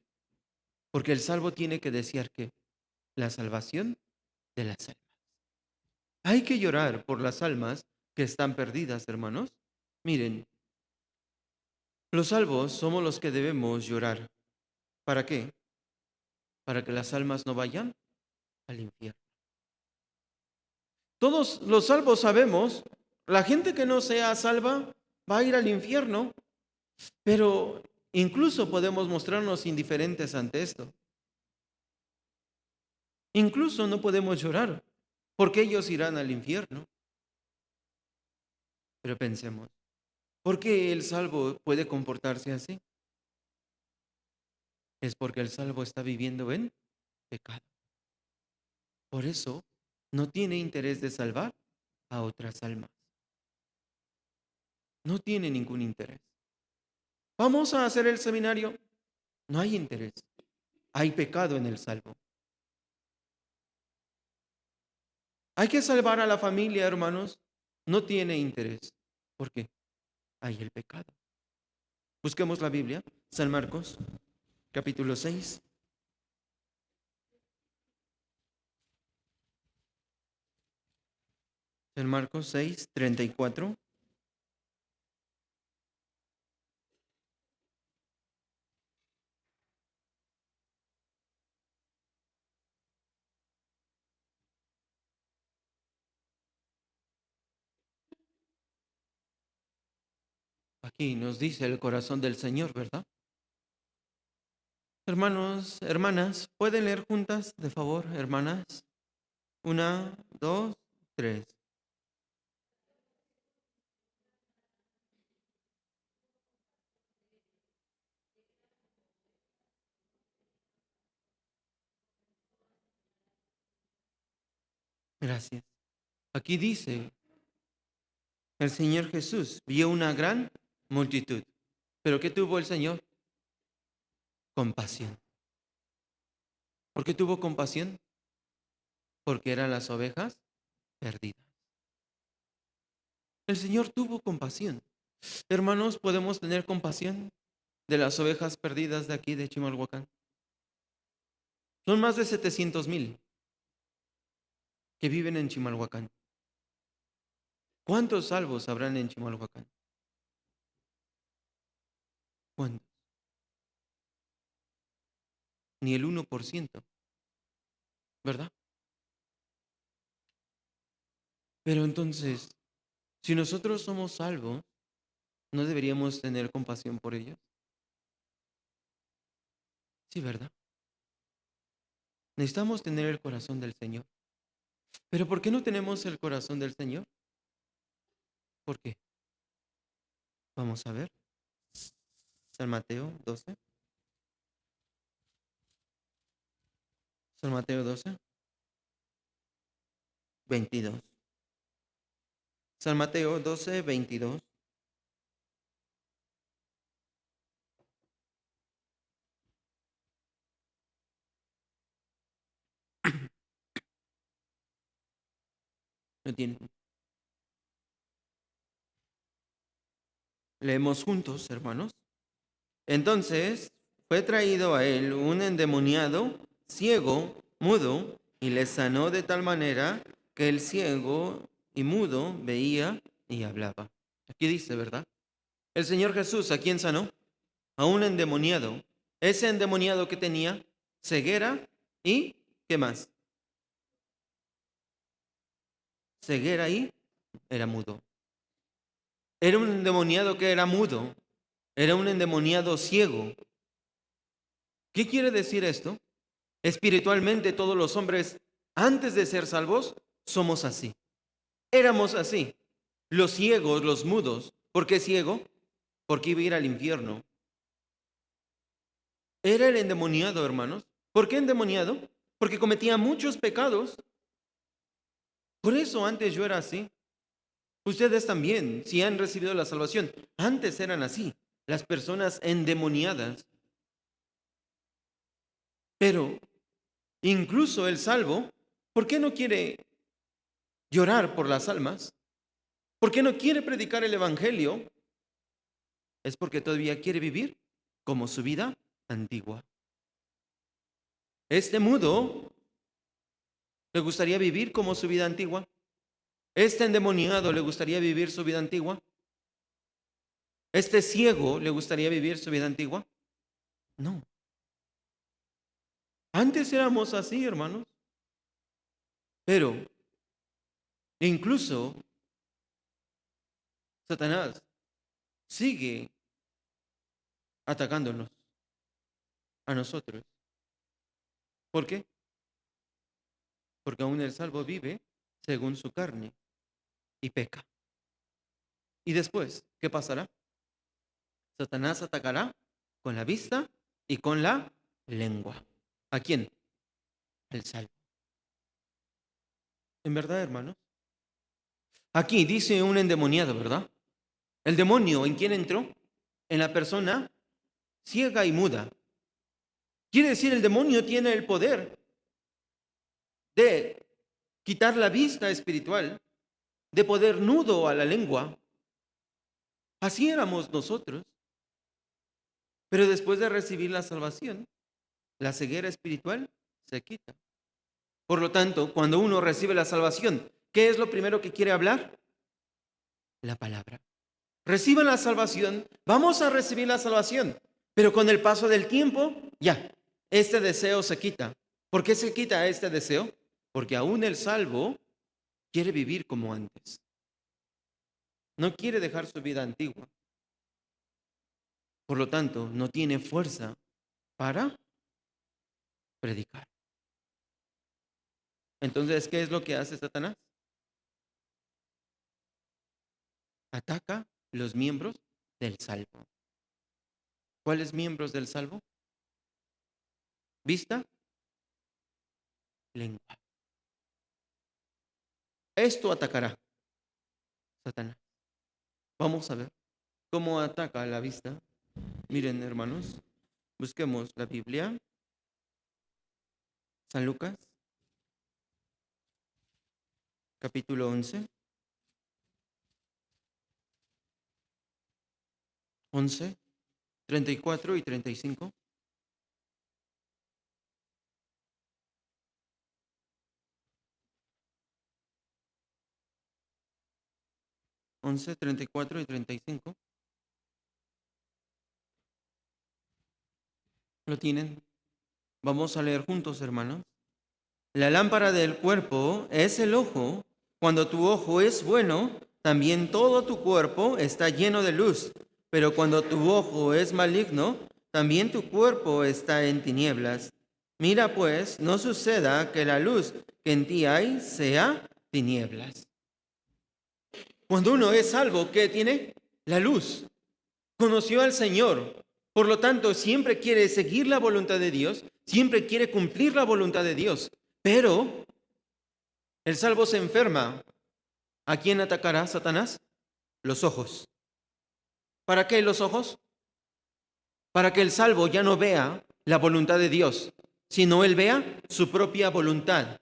Porque el salvo tiene que desear que la salvación de las almas. Hay que llorar por las almas que están perdidas, hermanos. Miren, los salvos somos los que debemos llorar. ¿Para qué? Para que las almas no vayan al infierno. Todos los salvos sabemos, la gente que no sea salva va a ir al infierno. Pero incluso podemos mostrarnos indiferentes ante esto. Incluso no podemos llorar, porque ellos irán al infierno. Pero pensemos, ¿por qué el salvo puede comportarse así? Es porque el salvo está viviendo en pecado. Por eso no tiene interés de salvar a otras almas. No tiene ningún interés. Vamos a hacer el seminario. No hay interés. Hay pecado en el salvo. Hay que salvar a la familia, hermanos. No tiene interés. ¿Por qué? Hay el pecado. Busquemos la Biblia. San Marcos, capítulo 6. San Marcos 6:34. Aquí nos dice el corazón del Señor, ¿verdad? Hermanos, hermanas, ¿pueden leer juntas, de favor, hermanas? Una, dos, tres. Gracias. Aquí dice, el Señor Jesús vio una gran multitud. ¿Pero qué tuvo el Señor? Compasión. ¿Por qué tuvo compasión? Porque eran las ovejas perdidas. El Señor tuvo compasión. Hermanos, ¿podemos tener compasión de las ovejas perdidas de aquí de Chimalhuacán? Son más de 700,000 que viven en Chimalhuacán. ¿Cuántos salvos habrán en Chimalhuacán? ¿Cuántos? Ni el 1%, ¿verdad? Pero entonces, si nosotros somos salvos, ¿no deberíamos tener compasión por ellos? Sí, ¿verdad? Necesitamos tener el corazón del Señor. ¿Pero por qué no tenemos el corazón del Señor? ¿Por qué? Vamos a ver. San Mateo 12. San Mateo 12, 22. San Mateo 12, 22. ¿Lo tienen? Leemos juntos, hermanos. Entonces fue traído a él un endemoniado, ciego, mudo, y le sanó de tal manera que el ciego y mudo veía y hablaba. Aquí dice, ¿verdad? El Señor Jesús, ¿a quién sanó? A un endemoniado. Ese endemoniado que tenía ceguera y, ¿qué más? Ceguera y era mudo. Era un endemoniado que era mudo. Era un endemoniado ciego. ¿Qué quiere decir esto? Espiritualmente todos los hombres, antes de ser salvos, somos así. Éramos así. Los ciegos, los mudos. ¿Por qué ciego? Porque iba a ir al infierno. Era el endemoniado, hermanos. ¿Por qué endemoniado? Porque cometía muchos pecados. Por eso antes yo era así. Ustedes también, si han recibido la salvación, antes eran así. Las personas endemoniadas. Pero incluso el salvo, ¿por qué no quiere llorar por las almas? ¿Por qué no quiere predicar el Evangelio? Es porque todavía quiere vivir como su vida antigua. Este mudo le gustaría vivir como su vida antigua. Este endemoniado le gustaría vivir su vida antigua. Este ciego le gustaría vivir su vida antigua. No. Antes éramos así, hermanos. Pero incluso Satanás sigue atacándonos a nosotros. ¿Por qué? Porque aún el salvo vive según su carne y peca. Y después, ¿qué pasará? Satanás atacará con la vista y con la lengua. ¿A quién? El salvo. ¿En verdad, hermanos? Aquí dice un endemoniado, ¿verdad? El demonio, ¿en quién entró? En la persona ciega y muda. Quiere decir, el demonio tiene el poder de quitar la vista espiritual, de poder nudo a la lengua. Así éramos nosotros. Pero después de recibir la salvación, la ceguera espiritual se quita. Por lo tanto, cuando uno recibe la salvación, ¿qué es lo primero que quiere hablar? La palabra. Reciban la salvación, vamos a recibir la salvación, pero con el paso del tiempo, ya, este deseo se quita. ¿Por qué se quita este deseo? Porque aún el salvo quiere vivir como antes. No quiere dejar su vida antigua. Por lo tanto, no tiene fuerza para predicar. Entonces, ¿qué es lo que hace Satanás? Ataca los miembros del salvo. ¿Cuáles miembros del salvo? Vista, lengua. Esto atacará Satanás. Vamos a ver cómo ataca la vista. Miren, hermanos, busquemos la Biblia. San Lucas, capítulo 11, 34 y 35. 11, 34 y 35. ¿Lo tienen? Vamos a leer juntos, hermanos. La lámpara del cuerpo es el ojo. Cuando tu ojo es bueno, también todo tu cuerpo está lleno de luz. Pero cuando tu ojo es maligno, también tu cuerpo está en tinieblas. Mira pues, no suceda que la luz que en ti hay sea tinieblas. Cuando uno es salvo, ¿qué tiene? La luz. Conoció al Señor. Por lo tanto, siempre quiere seguir la voluntad de Dios, siempre quiere cumplir la voluntad de Dios. Pero el salvo se enferma. ¿A quién atacará Satanás? Los ojos. ¿Para qué los ojos? Para que el salvo ya no vea la voluntad de Dios, sino él vea su propia voluntad.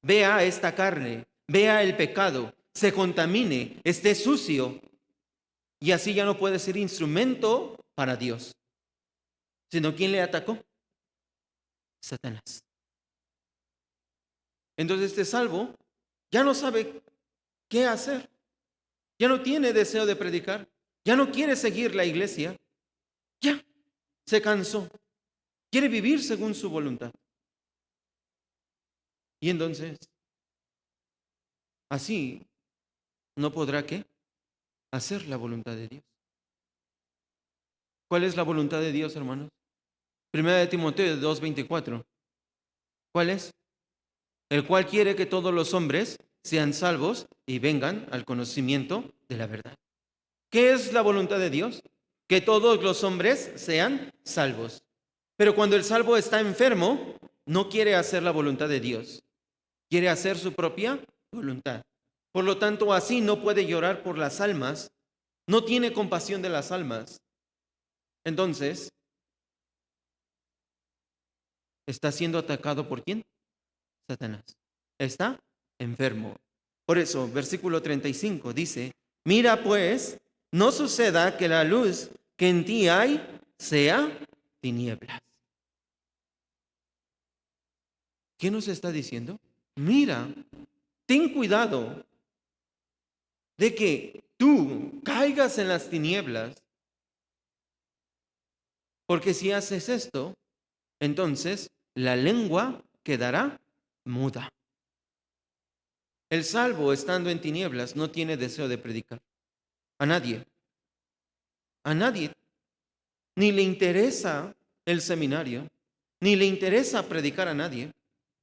Vea esta carne, vea el pecado, se contamine, esté sucio y así ya no puede ser instrumento para Dios. Sino ¿quién le atacó? Satanás. Entonces este salvo ya no sabe qué hacer, ya no tiene deseo de predicar, ya no quiere seguir la iglesia, ya se cansó, quiere vivir según su voluntad. Y entonces, así no podrá ¿qué? Hacer la voluntad de Dios. ¿Cuál es la voluntad de Dios, hermanos? Primera de Timoteo 2:24. ¿Cuál es? El cual quiere que todos los hombres sean salvos y vengan al conocimiento de la verdad. ¿Qué es la voluntad de Dios? Que todos los hombres sean salvos. Pero cuando el salvo está enfermo, no quiere hacer la voluntad de Dios. Quiere hacer su propia voluntad. Por lo tanto, así no puede llorar por las almas, no tiene compasión de las almas. Entonces, ¿está siendo atacado por quién? Satanás. Está enfermo. Por eso, versículo 35 dice, mira pues, no suceda que la luz que en ti hay sea tinieblas. ¿Qué nos está diciendo? Mira, ten cuidado de que tú caigas en las tinieblas, porque si haces esto, entonces la lengua quedará muda. El salvo, estando en tinieblas, no tiene deseo de predicar. A nadie. A nadie. ni le interesa el seminario, ni le interesa predicar a nadie,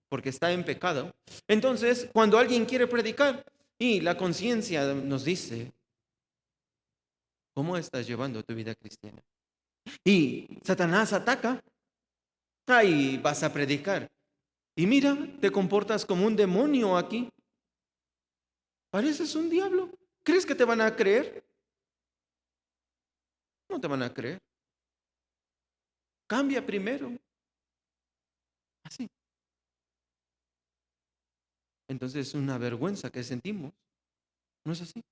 porque está en pecado. Entonces, cuando alguien quiere predicar y la conciencia nos dice, ¿cómo estás llevando tu vida cristiana? Y Satanás ataca, ahí vas a predicar. Y mira, te comportas como un demonio aquí. Pareces un diablo. ¿Crees que te van a creer? No te van a creer. Cambia primero. Así. Entonces es una vergüenza que sentimos. ¿No es así?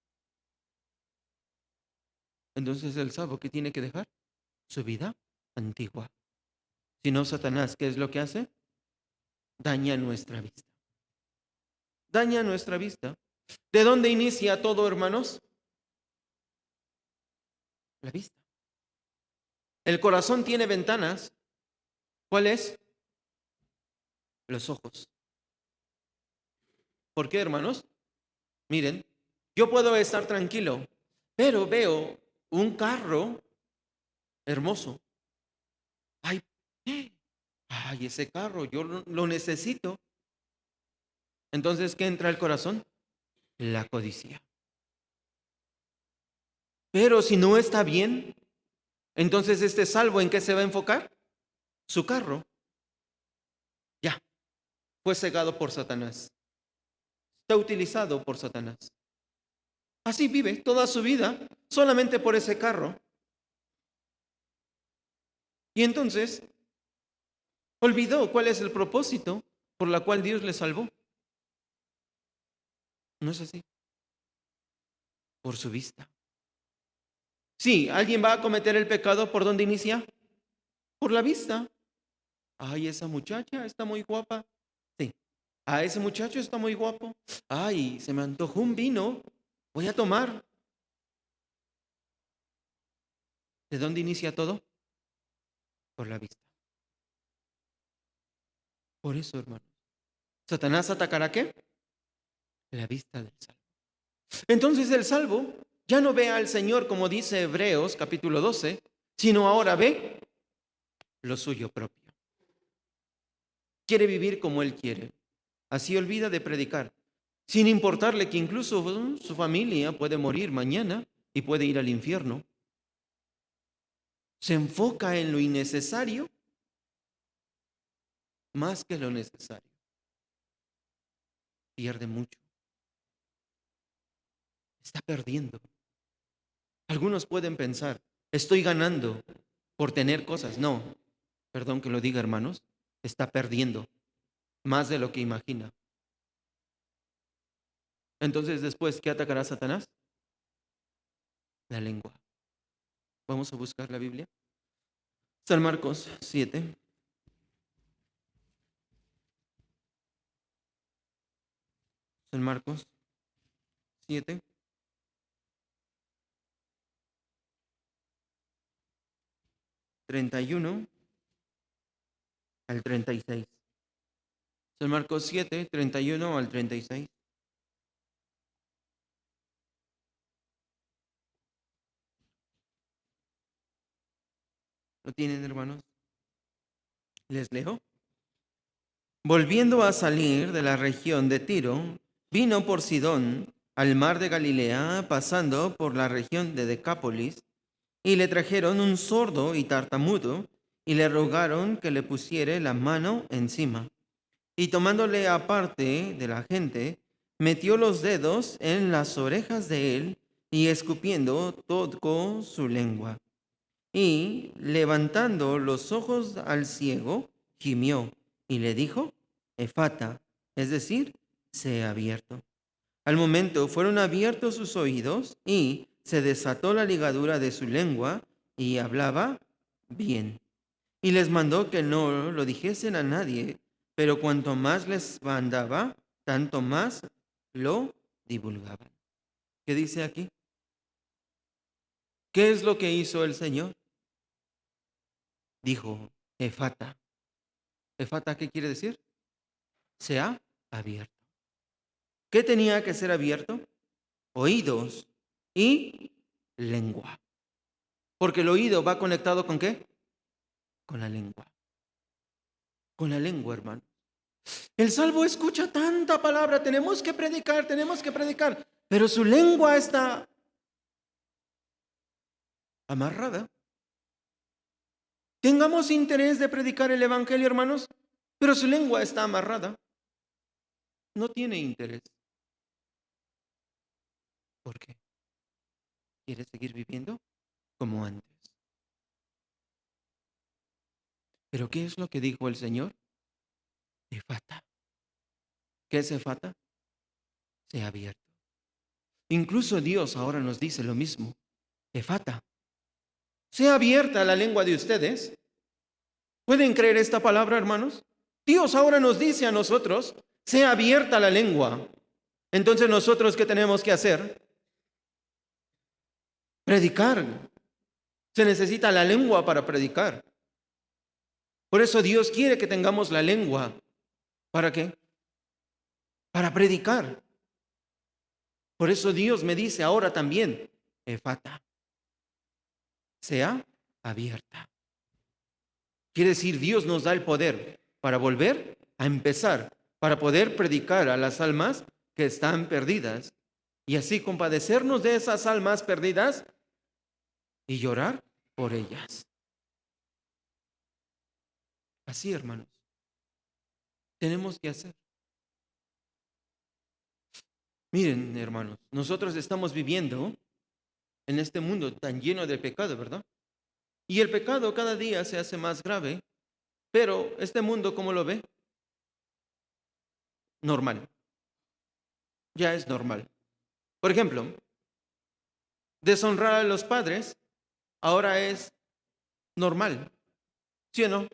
Entonces el salvo, ¿qué tiene que dejar? Su vida antigua. Si no, Satanás, ¿qué es lo que hace? Daña nuestra vista. Daña nuestra vista. ¿De dónde inicia todo, hermanos? La vista. El corazón tiene ventanas. ¿Cuál es? Los ojos. ¿Por qué, hermanos? Miren, yo puedo estar tranquilo, pero veo un carro hermoso. Ay, ay, ese carro, yo lo necesito. Entonces, ¿qué entra al corazón? La codicia. Pero si no está bien, entonces este salvo, ¿en qué se va a enfocar? Su carro. Ya, fue cegado por Satanás. Está utilizado por Satanás. Así vive toda su vida solamente por ese carro. Y entonces olvidó cuál es el propósito por la cual Dios le salvó. ¿No es así? Por su vista. Sí, alguien va a cometer el pecado, ¿por dónde inicia? Por la vista. Ay, esa muchacha está muy guapa. Sí. Ah, ese muchacho está muy guapo. Ay, se me antojó un vino. Voy a tomar. ¿De dónde inicia todo? Por la vista. Por eso, hermano. ¿Satanás atacará qué? La vista del salvo. Entonces el salvo ya no ve al Señor como dice Hebreos capítulo 12, sino ahora ve lo suyo propio. Quiere vivir como Él quiere. Así olvida de predicar, sin importarle que incluso su familia puede morir mañana y puede ir al infierno. Se enfoca en lo innecesario más que lo necesario. Pierde mucho. Está perdiendo. Algunos pueden pensar, estoy ganando por tener cosas. No, perdón que lo diga, hermanos, está perdiendo más de lo que imagina. Entonces, después, ¿qué atacará Satanás? La lengua. Vamos a buscar la Biblia. San Marcos 7. San Marcos 7, 31 al 36. San Marcos 7, 31 al 36. ¿Lo tienen, hermanos? ¿Les leo? Volviendo a salir de la región de Tiro, vino por Sidón al mar de Galilea, pasando por la región de Decápolis, y le trajeron un sordo y tartamudo, y le rogaron que le pusiere la mano encima. Y tomándole aparte de la gente, metió los dedos en las orejas de él, y escupiendo tocó su lengua. Y levantando los ojos al ciego, gimió y le dijo, Efata, es decir, sea abierto. Al momento fueron abiertos sus oídos y se desató la ligadura de su lengua y hablaba bien. Y les mandó que no lo dijesen a nadie, pero cuanto más les mandaba, tanto más lo divulgaban. ¿Qué dice aquí? ¿Qué es lo que hizo el Señor? Dijo, Efata. Efata, ¿qué quiere decir? Se ha abierto. ¿Qué tenía que ser abierto? Oídos y lengua. Porque el oído va conectado ¿con qué? Con la lengua. Con la lengua, hermano. El salvo escucha tanta palabra, tenemos que predicar, pero su lengua está amarrada. Tengamos interés de predicar el evangelio, hermanos, pero su lengua está amarrada. No tiene interés. ¿Por qué? ¿Quiere seguir viviendo como antes? ¿Pero qué es lo que dijo el Señor? Efata. ¿Qué es efata? Sea abierto. Incluso Dios ahora nos dice lo mismo. Efata. Sea abierta la lengua de ustedes. ¿Pueden creer esta palabra, hermanos? Dios ahora nos dice a nosotros, sea abierta la lengua. Entonces nosotros, ¿qué tenemos que hacer? Predicar. Se necesita la lengua para predicar. Por eso Dios quiere que tengamos la lengua. ¿Para qué? Para predicar. Por eso Dios me dice ahora también, efata, sea abierta. Quiere decir, Dios nos da el poder para volver a empezar, para poder predicar a las almas que están perdidas y así compadecernos de esas almas perdidas y llorar por ellas. Así, hermanos, tenemos que hacer. Miren, hermanos, nosotros estamos viviendo en este mundo tan lleno de pecado, ¿verdad? Y el pecado cada día se hace más grave, pero este mundo, ¿cómo lo ve? Normal, ya es normal. Por ejemplo, deshonrar a los padres ahora es normal, ¿sí o no?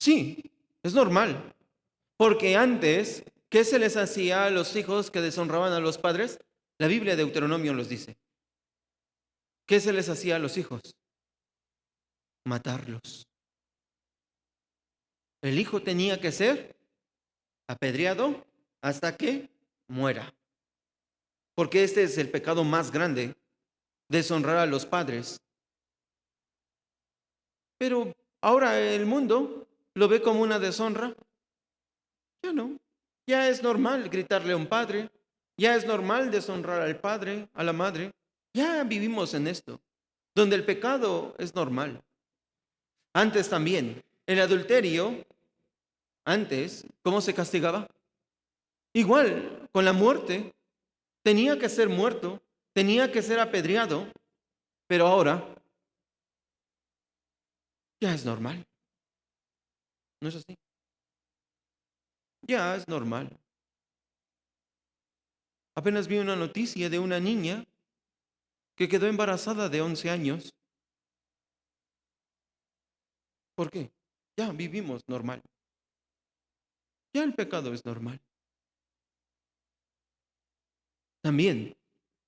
Sí, es normal. Porque antes, ¿qué se les hacía a los hijos que deshonraban a los padres? La Biblia de Deuteronomio los dice. ¿Qué se les hacía a los hijos? Matarlos. El hijo tenía que ser apedreado hasta que muera. Porque este es el pecado más grande, deshonrar a los padres. Pero ahora el mundo lo ve como una deshonra. Ya no. Ya es normal gritarle a un padre. Ya es normal deshonrar al padre, a la madre. Ya vivimos en esto, donde el pecado es normal. Antes también, el adulterio, antes, ¿cómo se castigaba? Igual, con la muerte. Tenía que ser muerto, tenía que ser apedreado, pero ahora ya es normal. ¿No es así? Ya es normal. Apenas vi una noticia de una niña que quedó embarazada de 11 años. ¿Por qué? Ya vivimos normal. Ya el pecado es normal. También,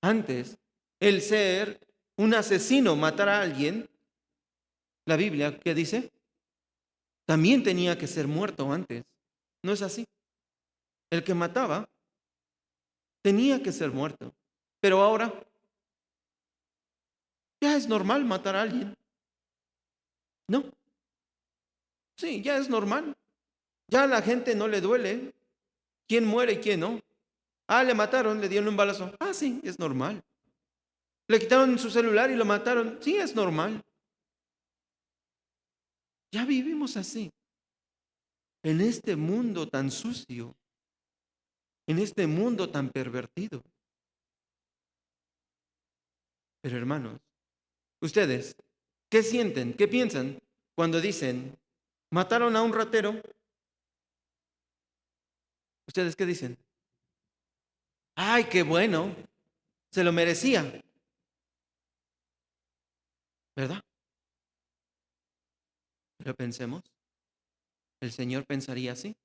antes, el ser un asesino, matar a alguien, la Biblia, ¿qué dice? También tenía que ser muerto antes. ¿No es así? El que mataba tenía que ser muerto. Pero ahora ya es normal matar a alguien. No, sí, ya es normal. Ya a la gente no le duele quién muere y quién no. Ah, le mataron, le dieron un balazo. Ah, sí, es normal. Le quitaron su celular y lo mataron. Sí, es normal. Ya vivimos así, en este mundo tan sucio, en este mundo tan pervertido. Pero hermanos, ustedes, ¿qué sienten? ¿Qué piensan cuando dicen, mataron a un ratero? ¿Ustedes qué dicen? Ay, qué bueno, se lo merecía, ¿verdad? Pero pensemos, ¿el Señor pensaría así?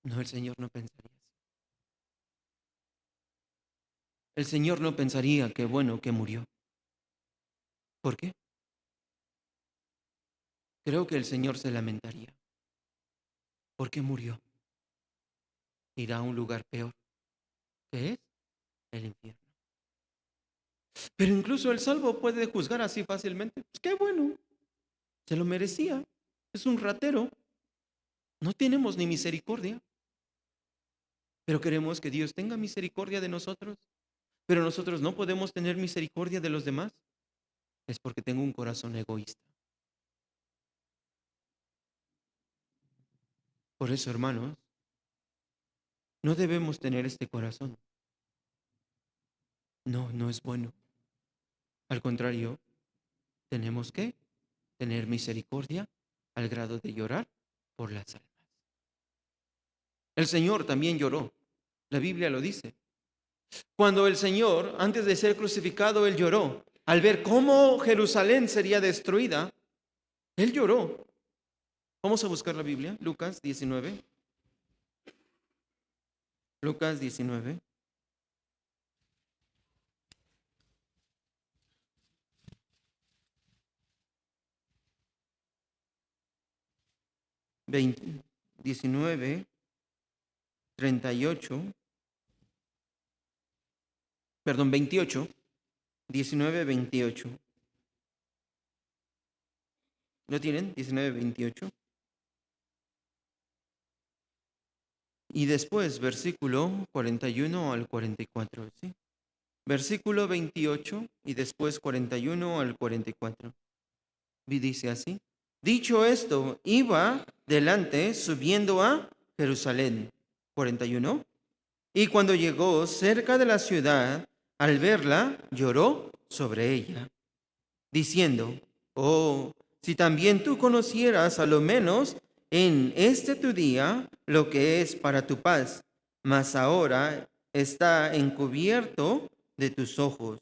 No, el Señor no pensaría así. El Señor no pensaría que bueno que murió. ¿Por qué? Creo que el Señor se lamentaría. ¿Por qué murió? Irá a un lugar peor. ¿Qué es? el infierno. Pero incluso el salvo puede juzgar así fácilmente. Pues qué bueno, se lo merecía. Es un ratero. No tenemos ni misericordia. Pero queremos que Dios tenga misericordia de nosotros. Pero nosotros no podemos tener misericordia de los demás. Es porque tengo un corazón egoísta. Por eso, hermanos, no debemos tener este corazón. No, no es bueno. Al contrario, tenemos que tener misericordia al grado de llorar por las almas. El Señor también lloró. La Biblia lo dice. Cuando el Señor, antes de ser crucificado, Él lloró. Al ver cómo Jerusalén sería destruida, Él lloró. Vamos a buscar la Biblia. Lucas 19. Lucas 19. 19, 38. Perdón, 28. 19, 28. ¿Lo tienen? 19, 28. Y después, versículo 41 al 44. ¿Sí? Versículo 28 y después 41 al 44. Y dice así. Dicho esto, iba delante subiendo a Jerusalén. 41. Y cuando llegó cerca de la ciudad, al verla, lloró sobre ella, diciendo, oh, si también tú conocieras a lo menos en este tu día lo que es para tu paz, mas ahora está encubierto de tus ojos,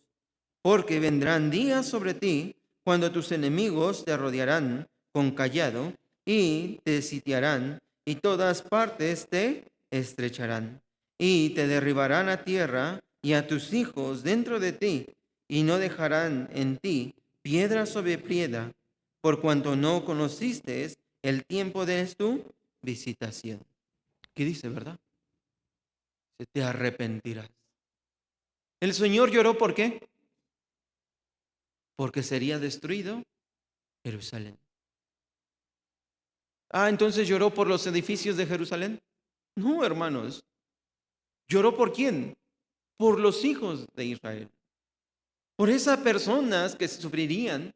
porque vendrán días sobre ti cuando tus enemigos te rodearán con callado y te sitiarán y todas partes te estrecharán y te derribarán a tierra y a tus hijos dentro de ti y no dejarán en ti piedra sobre piedra, por cuanto no conociste el tiempo de tu visitación. ¿Qué dice, verdad? Se te arrepentirás. El Señor lloró, ¿por qué? Porque sería destruido Jerusalén. Ah, entonces lloró por los edificios de Jerusalén. No, hermanos. ¿Lloró por quién? Por los hijos de Israel. Por esas personas que sufrirían.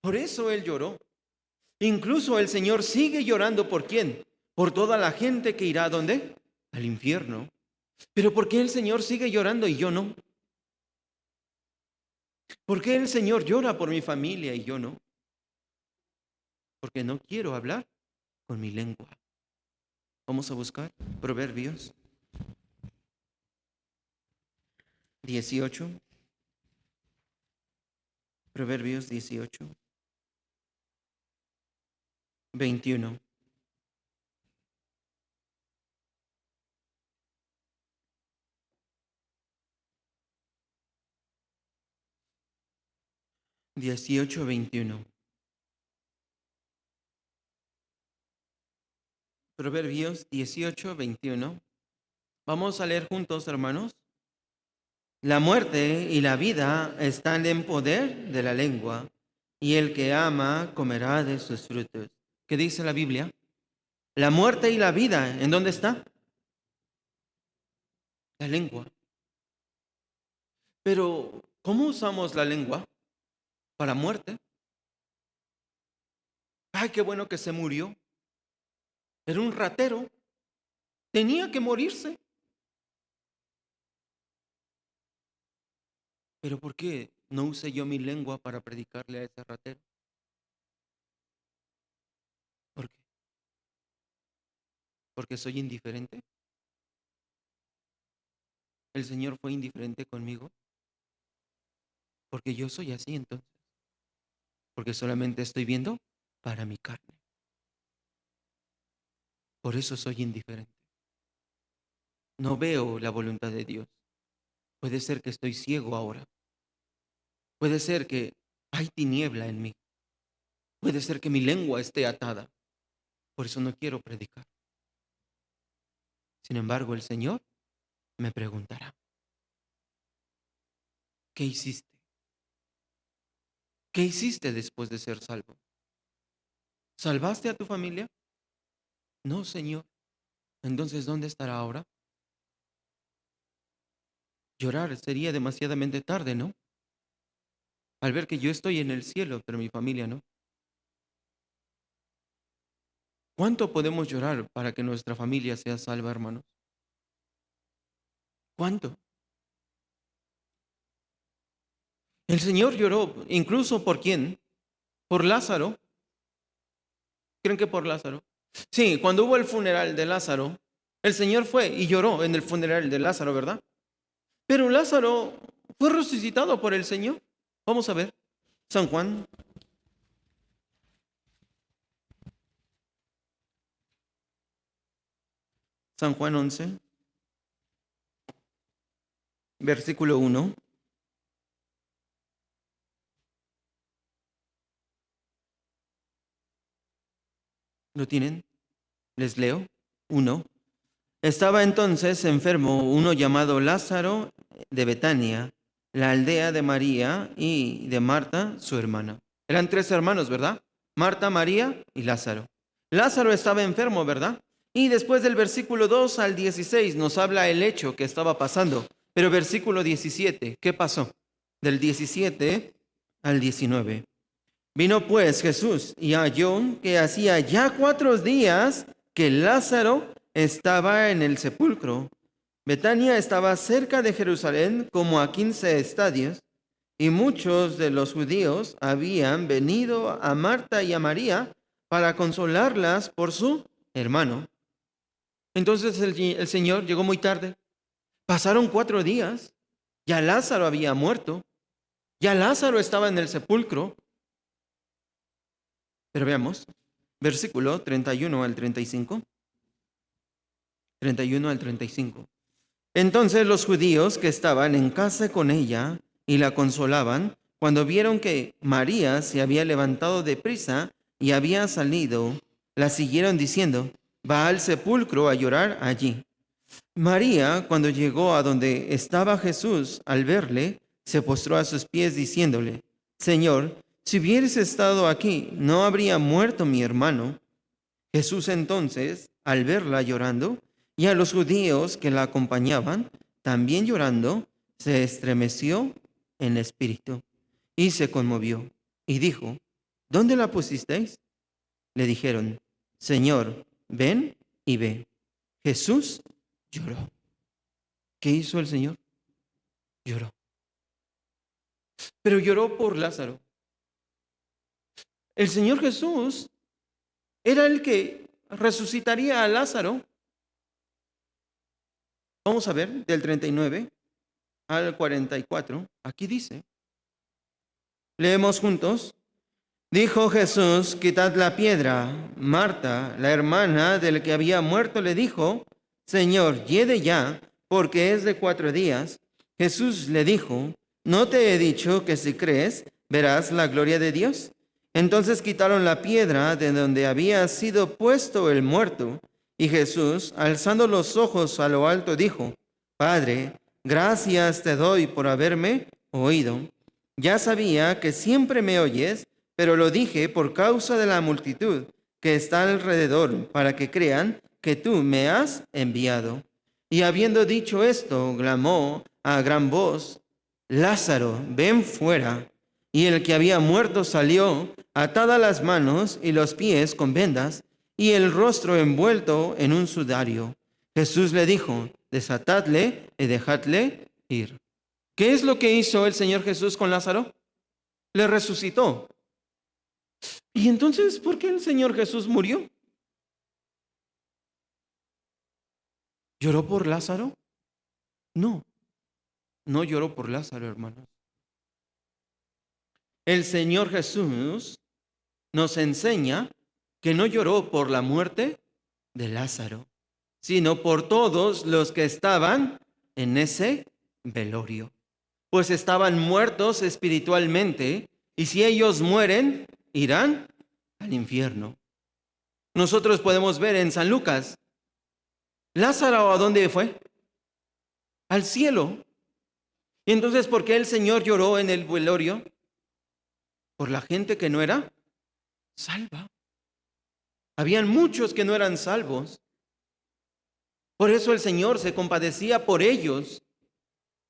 Por eso Él lloró. Incluso el Señor sigue llorando por quién? Por toda la gente que irá ¿a dónde? Al infierno. Pero ¿por qué el Señor sigue llorando y yo no? ¿Por qué el Señor llora por mi familia y yo no? Porque no quiero hablar con mi lengua. Vamos a buscar Proverbios 18. Proverbios 18, 21. Dieciocho, 21. Proverbios 18, 21. Vamos a leer juntos, hermanos. La muerte y la vida están en poder de la lengua, y el que ama comerá de sus frutos. ¿Qué dice la Biblia? La muerte y la vida, ¿en dónde está? La lengua. Pero, ¿cómo usamos la lengua? Para muerte. Ay, qué bueno que se murió. Era un ratero. Tenía que morirse. Pero ¿por qué no usé yo mi lengua para predicarle a ese ratero? ¿Por qué? ¿Porque soy indiferente? ¿El Señor fue indiferente conmigo? Porque yo soy así entonces. Porque solamente estoy viendo para mi carne. Por eso soy indiferente. No veo la voluntad de Dios. Puede ser que estoy ciego ahora. Puede ser que hay tiniebla en mí. Puede ser que mi lengua esté atada. Por eso no quiero predicar. Sin embargo, el Señor me preguntará. ¿Qué hiciste? ¿Qué hiciste después de ser salvo? ¿Salvaste a tu familia? No, Señor. Entonces, ¿dónde estará ahora? Llorar sería demasiadamente tarde, ¿no? Al ver que yo estoy en el cielo, pero mi familia no. ¿Cuánto podemos llorar para que nuestra familia sea salva, hermanos? ¿Cuánto? El Señor lloró incluso por quién? Por Lázaro. ¿Creen que por Lázaro? Sí, cuando hubo el funeral de Lázaro, el Señor fue y lloró en el funeral de Lázaro, ¿verdad? Pero Lázaro fue resucitado por el Señor. Vamos a ver. San Juan. San Juan 11, versículo 1. ¿Lo tienen? Les leo. 1. Estaba entonces enfermo uno llamado Lázaro de Betania, la aldea de María y de Marta, su hermana. Eran tres hermanos, ¿verdad? Marta, María y Lázaro. Lázaro estaba enfermo, ¿verdad? Y después del versículo 2 al 16 nos habla el hecho que estaba pasando. Pero versículo 17, ¿qué pasó? Del 17 al 19. Vino pues Jesús y halló que hacía ya 4 días que Lázaro estaba en el sepulcro. Betania estaba cerca de Jerusalén como a 15 estadios, y muchos de los judíos habían venido a Marta y a María para consolarlas por su hermano. Entonces el Señor llegó muy tarde. Pasaron 4 días. Ya Lázaro había muerto. Ya Lázaro estaba en el sepulcro. Pero veamos, versículo 31 al 35. 31 al 35. Entonces los judíos que estaban en casa con ella y la consolaban, cuando vieron que María se había levantado de prisa y había salido, la siguieron diciendo, va al sepulcro a llorar allí. María, cuando llegó a donde estaba Jesús, al verle, se postró a sus pies diciéndole, Señor, si hubieras estado aquí, no habría muerto mi hermano. Jesús entonces, al verla llorando, y a los judíos que la acompañaban, también llorando, se estremeció en espíritu y se conmovió y dijo, ¿dónde la pusisteis? Le dijeron, Señor, ven y ve. Jesús lloró. ¿Qué hizo el Señor? Lloró. Pero lloró por Lázaro. El Señor Jesús era el que resucitaría a Lázaro. Vamos a ver, del 39 al 44. Aquí dice, leemos juntos. Dijo Jesús, quitad la piedra. Marta, la hermana del que había muerto, le dijo, Señor, hiede ya, porque es de 4 días. Jesús le dijo, ¿no te he dicho que si crees, verás la gloria de Dios? Entonces quitaron la piedra de donde había sido puesto el muerto, y Jesús, alzando los ojos a lo alto, dijo, Padre, gracias te doy por haberme oído. Ya sabía que siempre me oyes, pero lo dije por causa de la multitud que está alrededor, para que crean que tú me has enviado. Y habiendo dicho esto, clamó a gran voz, Lázaro, ven fuera. Y el que había muerto salió, atadas las manos y los pies con vendas, y el rostro envuelto en un sudario. Jesús le dijo, desatadle y dejadle ir. ¿Qué es lo que hizo el Señor Jesús con Lázaro? Le resucitó. ¿Y entonces por qué el Señor Jesús murió? ¿Lloró por Lázaro? No, no lloró por Lázaro, hermanos. El Señor Jesús nos enseña que no lloró por la muerte de Lázaro, sino por todos los que estaban en ese velorio, pues estaban muertos espiritualmente, y si ellos mueren, irán al infierno. Nosotros podemos ver en San Lucas, Lázaro, ¿a dónde fue? Al cielo. Y entonces, ¿por qué el Señor lloró en el velorio? Por la gente que no era salva. Habían muchos que no eran salvos. Por eso el Señor se compadecía por ellos,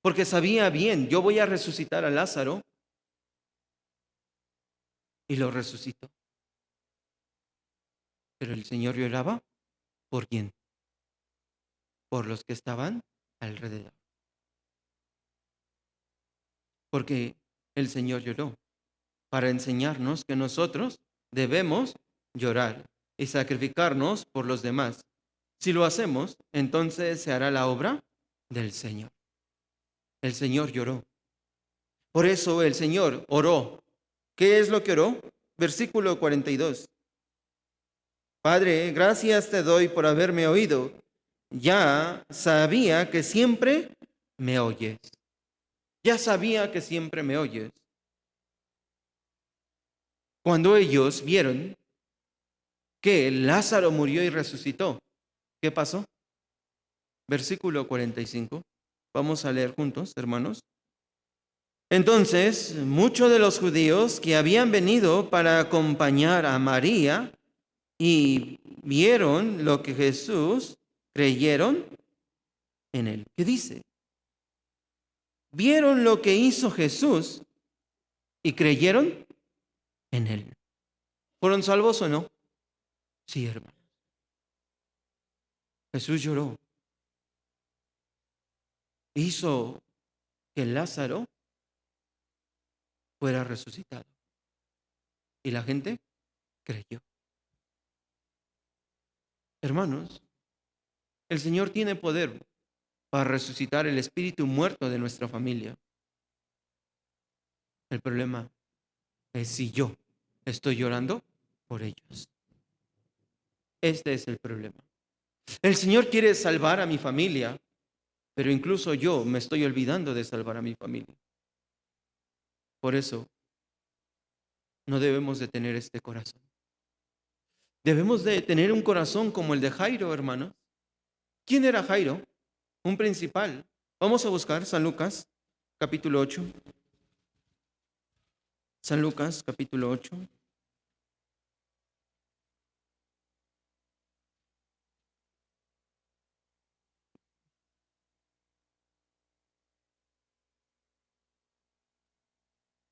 porque sabía bien, yo voy a resucitar a Lázaro, y lo resucitó. Pero el Señor lloraba, ¿por quién? Por los que estaban alrededor. Porque el Señor lloró para enseñarnos que nosotros debemos llorar y sacrificarnos por los demás. Si lo hacemos, entonces se hará la obra del Señor. El Señor lloró. Por eso el Señor oró. ¿Qué es lo que oró? Versículo 42. Padre, gracias te doy por haberme oído. Ya sabía que siempre me oyes. Ya sabía que siempre me oyes. Cuando ellos vieron que Lázaro murió y resucitó, ¿qué pasó? Versículo 45. Vamos a leer juntos, hermanos. Entonces, muchos de los judíos que habían venido para acompañar a María y vieron lo que Jesús, creyeron en él. ¿Qué dice? Vieron lo que hizo Jesús y creyeron en él. ¿Fueron salvos o no? Sí, hermano. Jesús lloró. Hizo que Lázaro fuera resucitado. Y la gente creyó. Hermanos, el Señor tiene poder para resucitar el espíritu muerto de nuestra familia. El problema es si yo estoy llorando por ellos. Este es el problema. El Señor quiere salvar a mi familia, pero incluso yo me estoy olvidando de salvar a mi familia. Por eso, no debemos de tener este corazón. Debemos de tener un corazón como el de Jairo, hermanos. ¿Quién era Jairo? Un principal. Vamos a buscar San Lucas, capítulo 8. San Lucas, capítulo 8.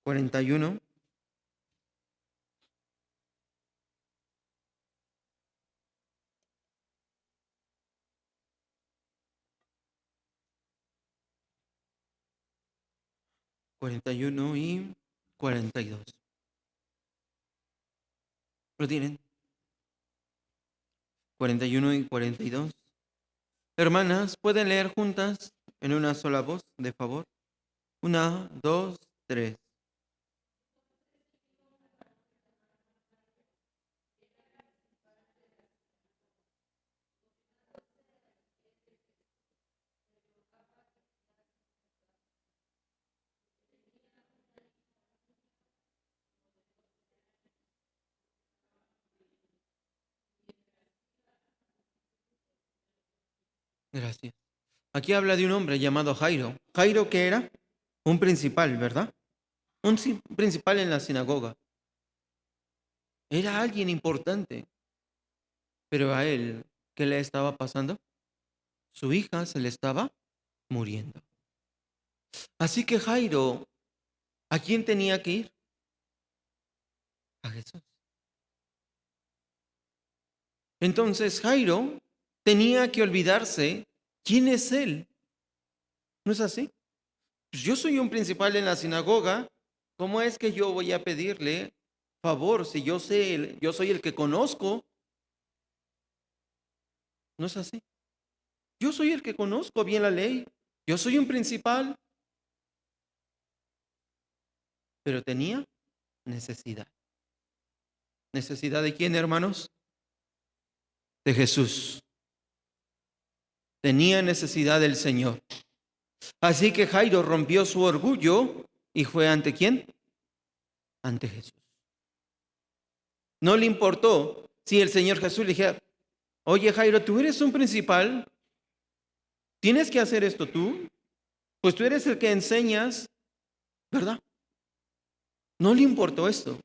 ...41... 41 y 42. ¿Lo tienen? 41 y 42. Hermanas, ¿pueden leer juntas en una sola voz, de favor? 1, 2, 3. Gracias. Aquí habla de un hombre llamado Jairo. ¿Jairo qué era? Un principal, ¿verdad? Principal en la sinagoga. Era alguien importante. Pero a él, ¿qué le estaba pasando? Su hija se le estaba muriendo. Así que Jairo, ¿a quién tenía que ir? A Jesús. Entonces Jairo tenía que olvidarse quién es él. ¿No es así? Pues yo soy un principal en la sinagoga. ¿Cómo es que yo voy a pedirle favor si yo soy el que conozco? ¿No es así? Yo soy el que conozco bien la ley. Yo soy un principal. Pero tenía necesidad. ¿Necesidad de quién, hermanos? De Jesús. Tenía necesidad del Señor. Así que Jairo rompió su orgullo y fue ante quién? Ante Jesús. No le importó si el Señor Jesús le dijera, oye Jairo, tú eres un principal, tienes que hacer esto tú. Pues tú eres el que enseñas, ¿verdad? No le importó esto,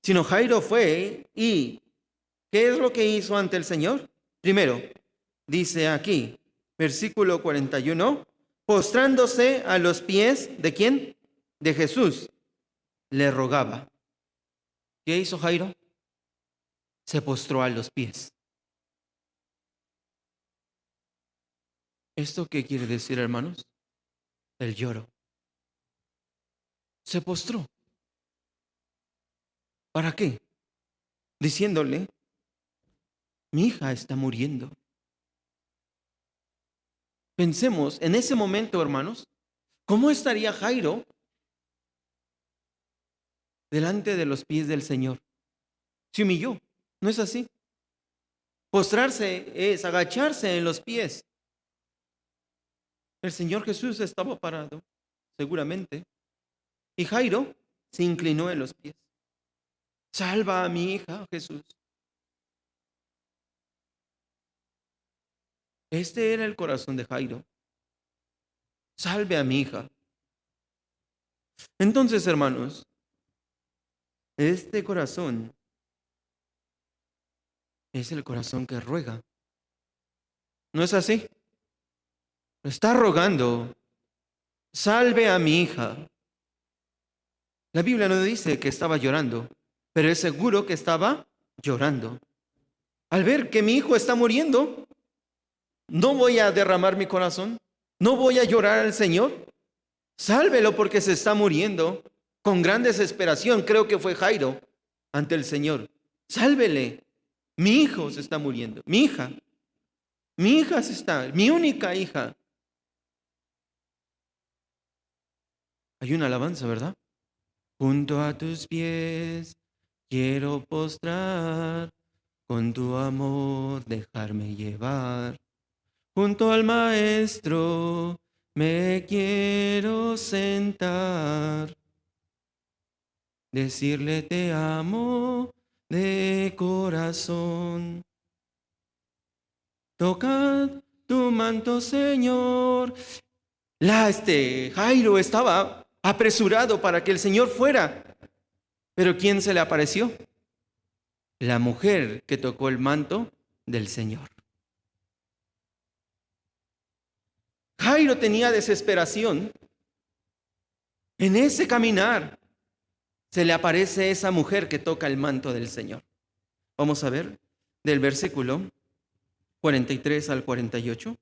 sino Jairo fue y ¿qué es lo que hizo ante el Señor? Primero, dice aquí, versículo 41, postrándose a los pies ¿de quién? De Jesús, le rogaba. ¿Qué hizo Jairo? Se postró a los pies. ¿Esto qué quiere decir, hermanos? El lloro. Se postró. ¿Para qué? Diciéndole, mi hija está muriendo. Pensemos en ese momento, hermanos, ¿cómo estaría Jairo delante de los pies del Señor? Se humilló, ¿no es así? Postrarse es agacharse en los pies. El Señor Jesús estaba parado, seguramente, y Jairo se inclinó en los pies. Salva a mi hija, Jesús. Este era el corazón de Jairo. Salve a mi hija. Entonces, hermanos, este corazón es el corazón que ruega. ¿No es así? Está rogando, salve a mi hija. La Biblia no dice que estaba llorando, pero es seguro que estaba llorando. Al ver que mi hijo está muriendo, no voy a derramar mi corazón, no voy a llorar al Señor. Sálvelo porque se está muriendo. Con gran desesperación, creo que fue Jairo ante el Señor. Sálvele. Mi hijo se está muriendo. Mi hija se está, mi única hija. Hay una alabanza, ¿verdad? Junto a tus pies quiero postrar, con tu amor dejarme llevar. Junto al Maestro me quiero sentar, decirle te amo de corazón. Tocad tu manto, Señor. Jairo estaba apresurado para que el Señor fuera. Pero ¿quién se le apareció? La mujer que tocó el manto del Señor. Jairo tenía desesperación. En ese caminar se le aparece esa mujer que toca el manto del Señor. Vamos a ver del versículo 43 al 48.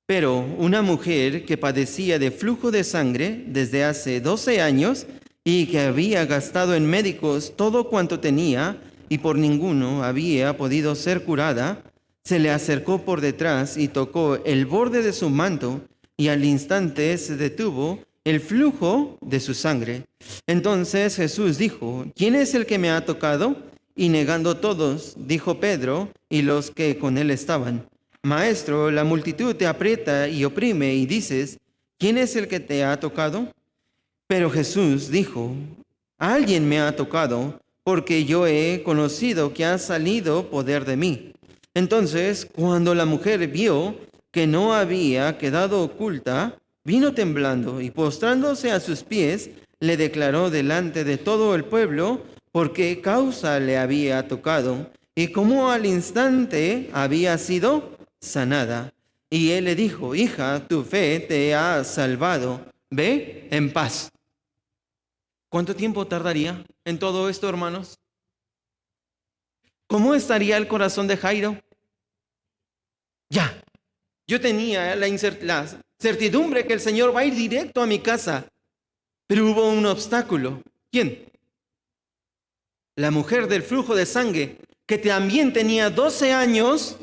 Pero una mujer que padecía de flujo de sangre desde hace 12 años y que había gastado en médicos todo cuanto tenía y por ninguno había podido ser curada, se le acercó por detrás y tocó el borde de su manto, y al instante se detuvo el flujo de su sangre. Entonces Jesús dijo, ¿quién es el que me ha tocado? Y negando todos, dijo Pedro y los que con él estaban, Maestro, la multitud te aprieta y oprime y dices, ¿quién es el que te ha tocado? Pero Jesús dijo, alguien me ha tocado, porque yo he conocido que ha salido poder de mí. Entonces, cuando la mujer vio que no había quedado oculta, vino temblando y postrándose a sus pies, le declaró delante de todo el pueblo por qué causa le había tocado y cómo al instante había sido sanada. Y él le dijo, hija, tu fe te ha salvado, ve en paz. ¿Cuánto tiempo tardaría en todo esto, hermanos? ¿Cómo estaría el corazón de Jairo? Ya, yo tenía la certidumbre que el Señor va a ir directo a mi casa, pero hubo un obstáculo. ¿Quién? La mujer del flujo de sangre, que también tenía 12 años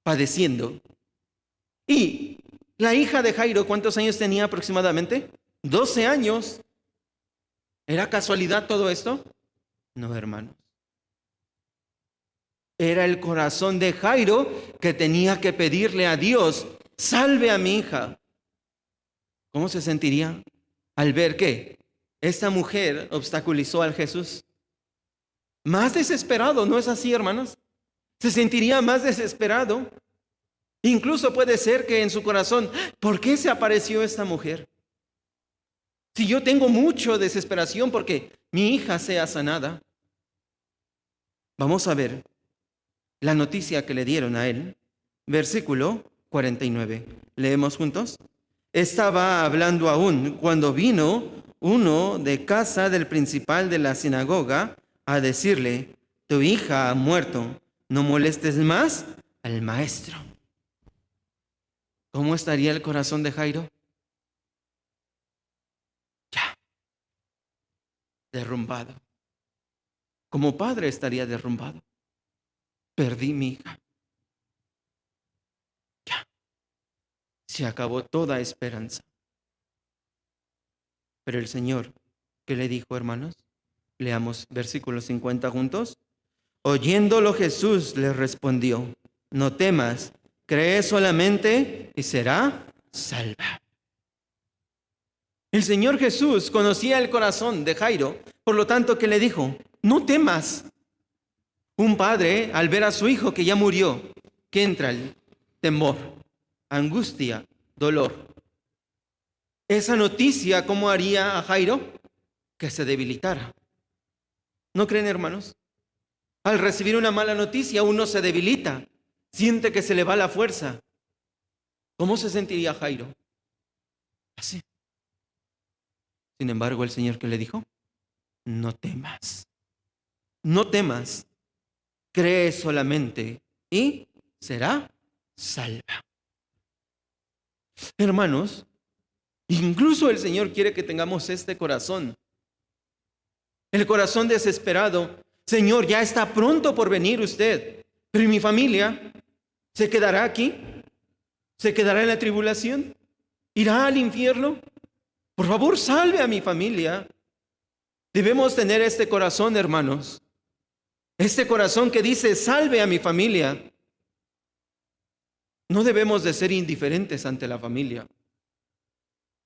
padeciendo. Y la hija de Jairo, ¿cuántos años tenía aproximadamente? 12 años. ¿Era casualidad todo esto? No, hermanos. Era el corazón de Jairo que tenía que pedirle a Dios, salve a mi hija. ¿Cómo se sentiría al ver que esta mujer obstaculizó al Jesús? Más desesperado, ¿no es así, hermanos? Se sentiría más desesperado. Incluso puede ser que en su corazón, ¿por qué se apareció esta mujer? Si yo tengo mucha desesperación porque mi hija sea sanada. Vamos a ver la noticia que le dieron a él. Versículo 49. ¿Leemos juntos? Estaba hablando aún cuando vino uno de casa del principal de la sinagoga a decirle, tu hija ha muerto, no molestes más al maestro. ¿Cómo estaría el corazón de Jairo? Ya, derrumbado. Como padre estaría derrumbado. Perdí mi hija. Ya, se acabó toda esperanza. Pero el Señor, ¿qué le dijo, hermanos? Leamos versículo 50 juntos. Oyéndolo Jesús le respondió, no temas, cree solamente y será salva. El Señor Jesús conocía el corazón de Jairo, por lo tanto que le dijo, no temas. Un padre, al ver a su hijo que ya murió, que entra el temor, angustia, dolor. Esa noticia, ¿cómo haría a Jairo? Que se debilitara. ¿No creen, hermanos? Al recibir una mala noticia, uno se debilita, siente que se le va la fuerza. ¿Cómo se sentiría Jairo? Así. Sin embargo, el Señor, ¿qué le dijo? No temas, no temas, cree solamente y será salva. Hermanos, incluso el Señor quiere que tengamos este corazón, el corazón desesperado. Señor, ya está pronto por venir usted, pero ¿y mi familia? ¿Se quedará aquí? ¿Se quedará en la tribulación? ¿Irá al infierno? Por favor, salve a mi familia. Debemos tener este corazón, hermanos. Este corazón que dice, salve a mi familia. No debemos de ser indiferentes ante la familia.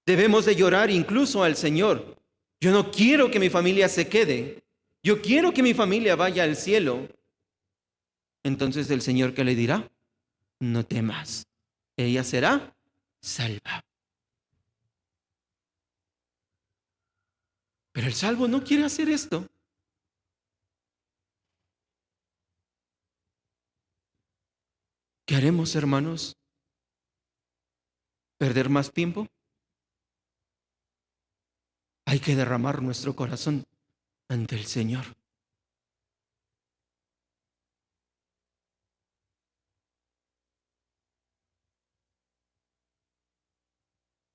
Debemos de llorar incluso al Señor. Yo no quiero que mi familia se quede. Yo quiero que mi familia vaya al cielo. Entonces el Señor, ¿qué le dirá? No temas. Ella será salva. Pero el salvo no quiere hacer esto. ¿Qué haremos, hermanos? ¿Perder más tiempo? Hay que derramar nuestro corazón ante el Señor.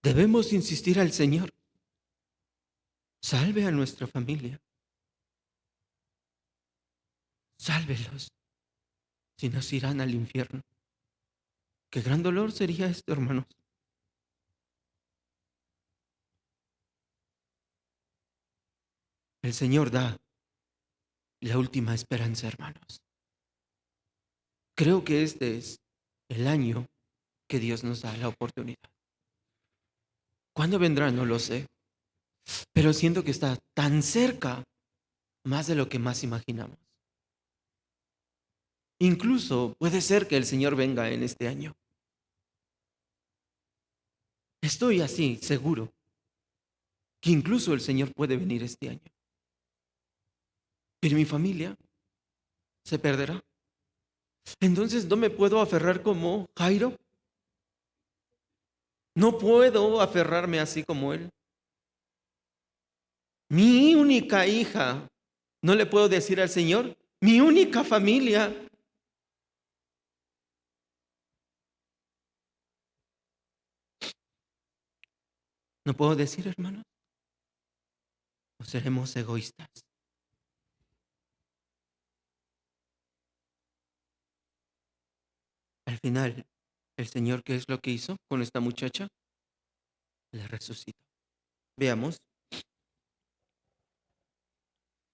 Debemos insistir al Señor. Salve a nuestra familia. Sálvelos, si nos irán al infierno. Qué gran dolor sería esto, hermanos. El Señor da la última esperanza, hermanos. Creo que este es el año que Dios nos da la oportunidad. ¿Cuándo vendrá? No lo sé. Pero siento que está tan cerca, más de lo que más imaginamos. Incluso puede ser que el Señor venga en este año. Estoy así, seguro, que incluso el Señor puede venir este año. Pero mi familia se perderá. Entonces no me puedo aferrar como Jairo. No puedo aferrarme así como él. Mi única hija, no le puedo decir al Señor, mi única familia. ¿No puedo decir, hermanos? ¿O seremos egoístas? Al final, el Señor, ¿qué es lo que hizo con esta muchacha? La resucitó. Veamos.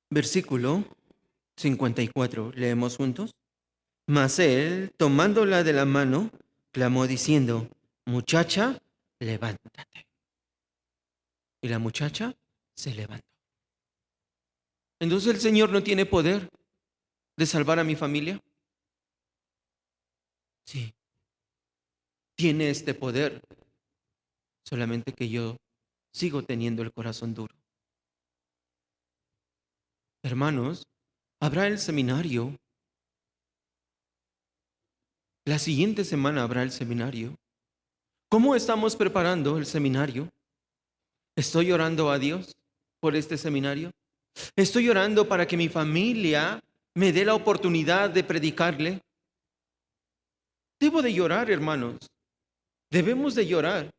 Versículo 54. Leemos juntos. Mas él, tomándola de la mano, clamó diciendo, muchacha, levántate. Y la muchacha se levantó. Entonces el Señor no tiene poder de salvar a mi familia. Sí, tiene este poder, solamente que yo sigo teniendo el corazón duro. Hermanos, habrá el seminario. La siguiente semana habrá el seminario. ¿Cómo estamos preparando el seminario? ¿Estoy orando a Dios por este seminario? ¿Estoy orando para que mi familia me dé la oportunidad de predicarle? Debo de llorar, hermanos. Debemos de llorar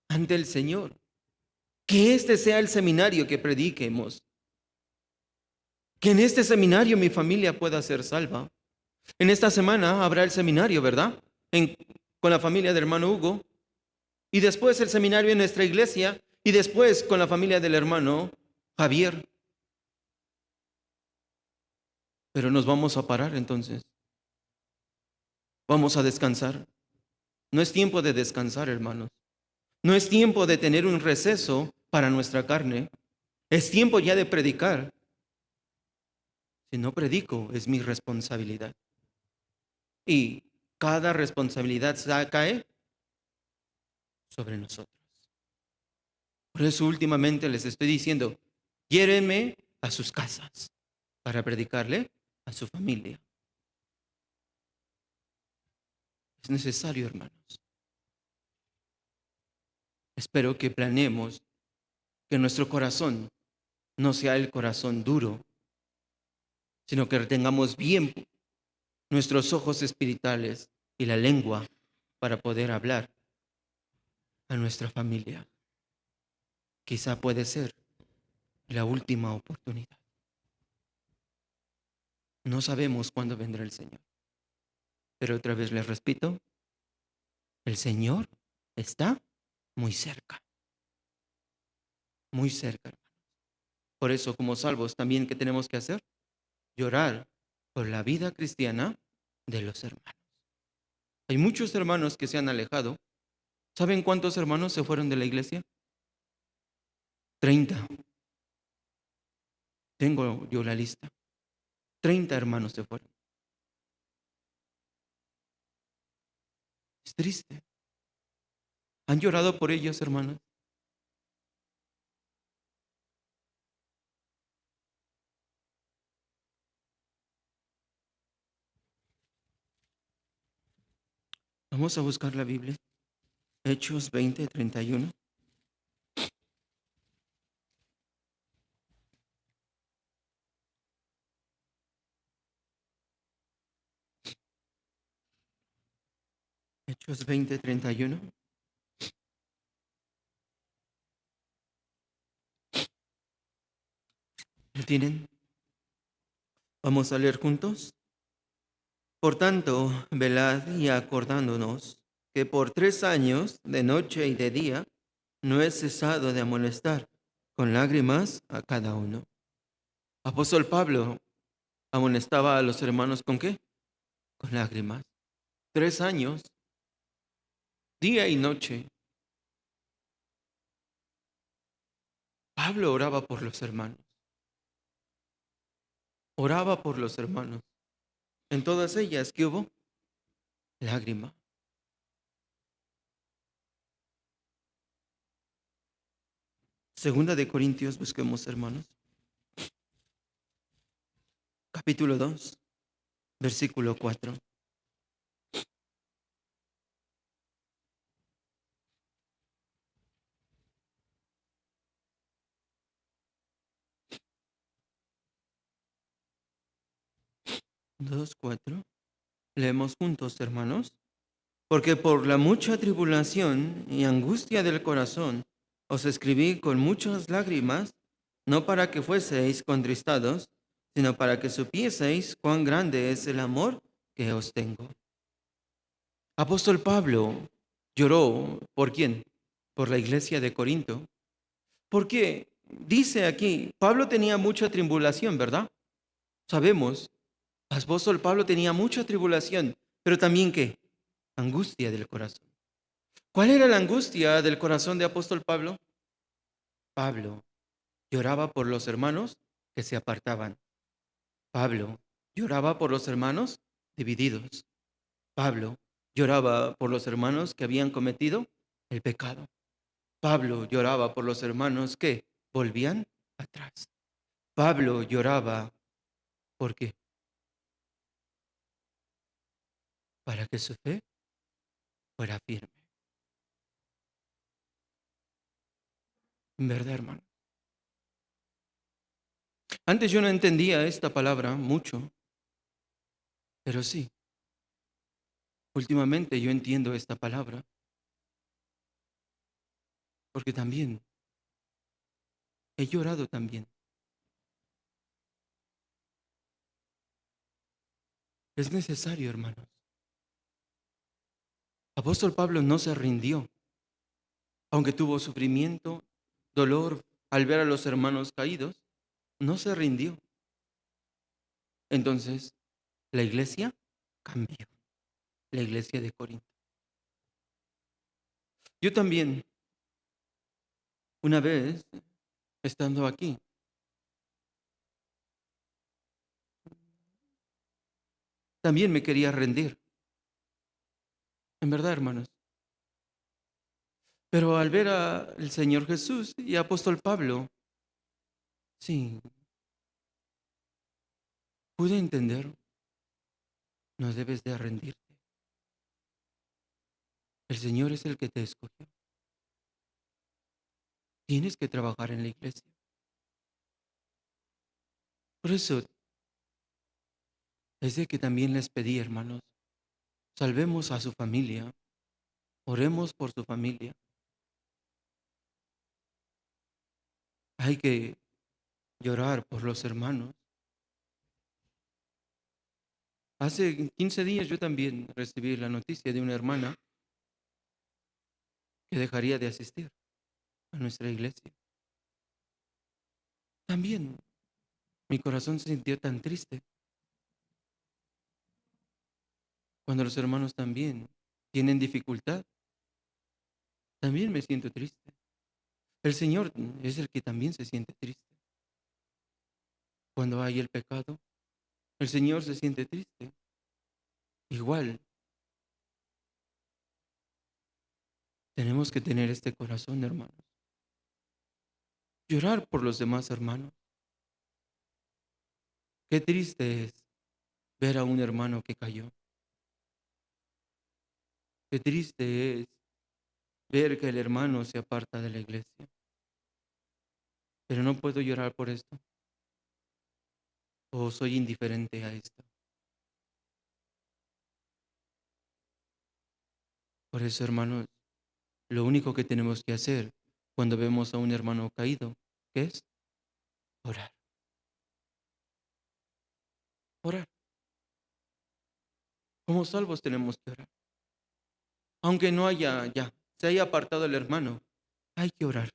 ante el Señor. Que este sea el seminario que prediquemos. Que en este seminario mi familia pueda ser salva. En esta semana habrá el seminario, ¿verdad? Con la familia del hermano Hugo. Y después el seminario en nuestra iglesia. Y después con la familia del hermano Javier. Pero nos vamos a parar entonces. Vamos a descansar. No es tiempo de descansar, hermanos. No es tiempo de tener un receso para nuestra carne. Es tiempo ya de predicar. Si no predico, es mi responsabilidad. Y cada responsabilidad cae sobre nosotros. Por eso últimamente les estoy diciendo, llévenme a sus casas para predicarle a su familia. Es necesario, hermanos. Espero que planeemos que nuestro corazón no sea el corazón duro, sino que tengamos bien nuestros ojos espirituales y la lengua para poder hablar a nuestra familia. Quizá puede ser la última oportunidad. No sabemos cuándo vendrá el Señor. Pero otra vez les repito, el Señor está muy cerca, muy cerca, hermanos. Por eso, como salvos, también, ¿qué tenemos que hacer? Llorar por la vida cristiana de los hermanos. Hay muchos hermanos que se han alejado. ¿Saben cuántos hermanos se fueron de la iglesia? 30. Tengo yo la lista. 30 hermanos se fueron. Es triste. ¿Han llorado por ellos, hermanos? Vamos a buscar la Biblia. Hechos 20:31. Hechos 20:31. ¿Lo tienen? Vamos a leer juntos. Por tanto, velad y acordándonos que por 3 años, de noche y de día, no he cesado de amonestar con lágrimas a cada uno. Apóstol Pablo amonestaba a los hermanos ¿con qué? Con lágrimas. 3 años, día y noche. Pablo oraba por los hermanos. Oraba por los hermanos. En todas ellas, ¿qué hubo? Lágrima. Segunda de Corintios, busquemos, hermanos. Capítulo 2, versículo 4. Dos, 4. Leemos juntos, hermanos. Porque por la mucha tribulación y angustia del corazón os escribí con muchas lágrimas, no para que fueseis contristados, sino para que supieseis cuán grande es el amor que os tengo. Apóstol Pablo lloró, ¿por quién? Por la iglesia de Corinto. Porque dice aquí, Pablo tenía mucha tribulación, ¿verdad? Sabemos, apóstol Pablo tenía mucha tribulación, pero también ¿qué? Angustia del corazón. ¿Cuál era la angustia del corazón de apóstol Pablo? Pablo lloraba por los hermanos que se apartaban. Pablo lloraba por los hermanos divididos. Pablo lloraba por los hermanos que habían cometido el pecado. Pablo lloraba por los hermanos que volvían atrás. Pablo lloraba porque para que su fe fuera firme. En verdad, hermano. Antes yo no entendía esta palabra mucho, pero sí, últimamente yo entiendo esta palabra porque también he llorado también. Es necesario, hermanos. Apóstol Pablo no se rindió, aunque tuvo sufrimiento, dolor al ver a los hermanos caídos, no se rindió. Entonces, la iglesia cambió, la iglesia de Corinto. Yo también, una vez, estando aquí, también me quería rendir, en verdad, hermanos. Pero al ver al Señor Jesús y apóstol Pablo, sí, pude entender, no debes de rendirte. El Señor es el que te escogió. Tienes que trabajar en la iglesia. Por eso es de que también les pedí, hermanos, salvemos a su familia, oremos por su familia. Hay que llorar por los hermanos. Hace 15 días yo también recibí la noticia de una hermana que dejaría de asistir a nuestra iglesia. También mi corazón se sintió tan triste cuando los hermanos también tienen dificultad. También me siento triste. El Señor es el que también se siente triste. Cuando hay el pecado, el Señor se siente triste. Igual, tenemos que tener este corazón, hermanos. Llorar por los demás hermanos. Qué triste es ver a un hermano que cayó. Qué triste es ver que el hermano se aparta de la iglesia. Pero no puedo llorar por esto. O soy indiferente a esto. Por eso, hermanos, lo único que tenemos que hacer cuando vemos a un hermano caído, ¿qué es? Orar. Orar. Como salvos tenemos que orar. Aunque no haya ya, se haya apartado el hermano, hay que orar.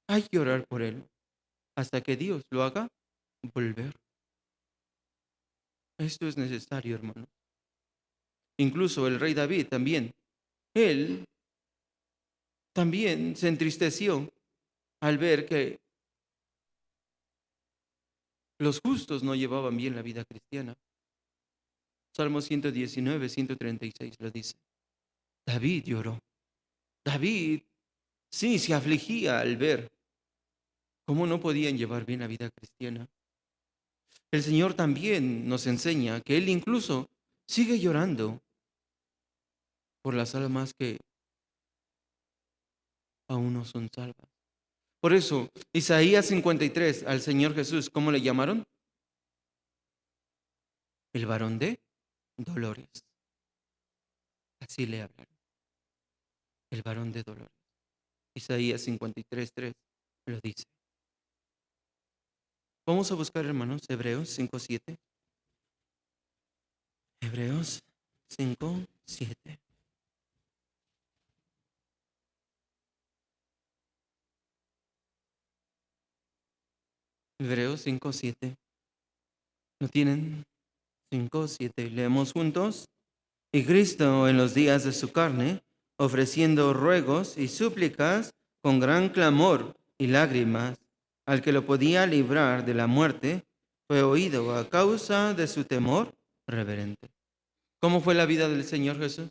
Hay que orar por él hasta que Dios lo haga volver. Esto es necesario, hermano. Incluso el rey David también, él también se entristeció al ver que los justos no llevaban bien la vida cristiana. Salmo 119, 136 lo dice. David lloró. David, sí, se afligía al ver cómo no podían llevar bien la vida cristiana. El Señor también nos enseña que Él incluso sigue llorando por las almas que aún no son salvas. Por eso, Isaías 53, al Señor Jesús, ¿cómo le llamaron? El varón de dolores. Así le hablaron. El varón de dolores. Isaías 53, 3 lo dice. Vamos a buscar, hermanos, Hebreos 5, 7. Hebreos 5, 7. Hebreos 5, 7. ¿Lo tienen? 5, 7. Leemos juntos. Y Cristo en los días de su carne, ofreciendo ruegos y súplicas con gran clamor y lágrimas, al que lo podía librar de la muerte, fue oído a causa de su temor reverente. ¿Cómo fue la vida del Señor Jesús?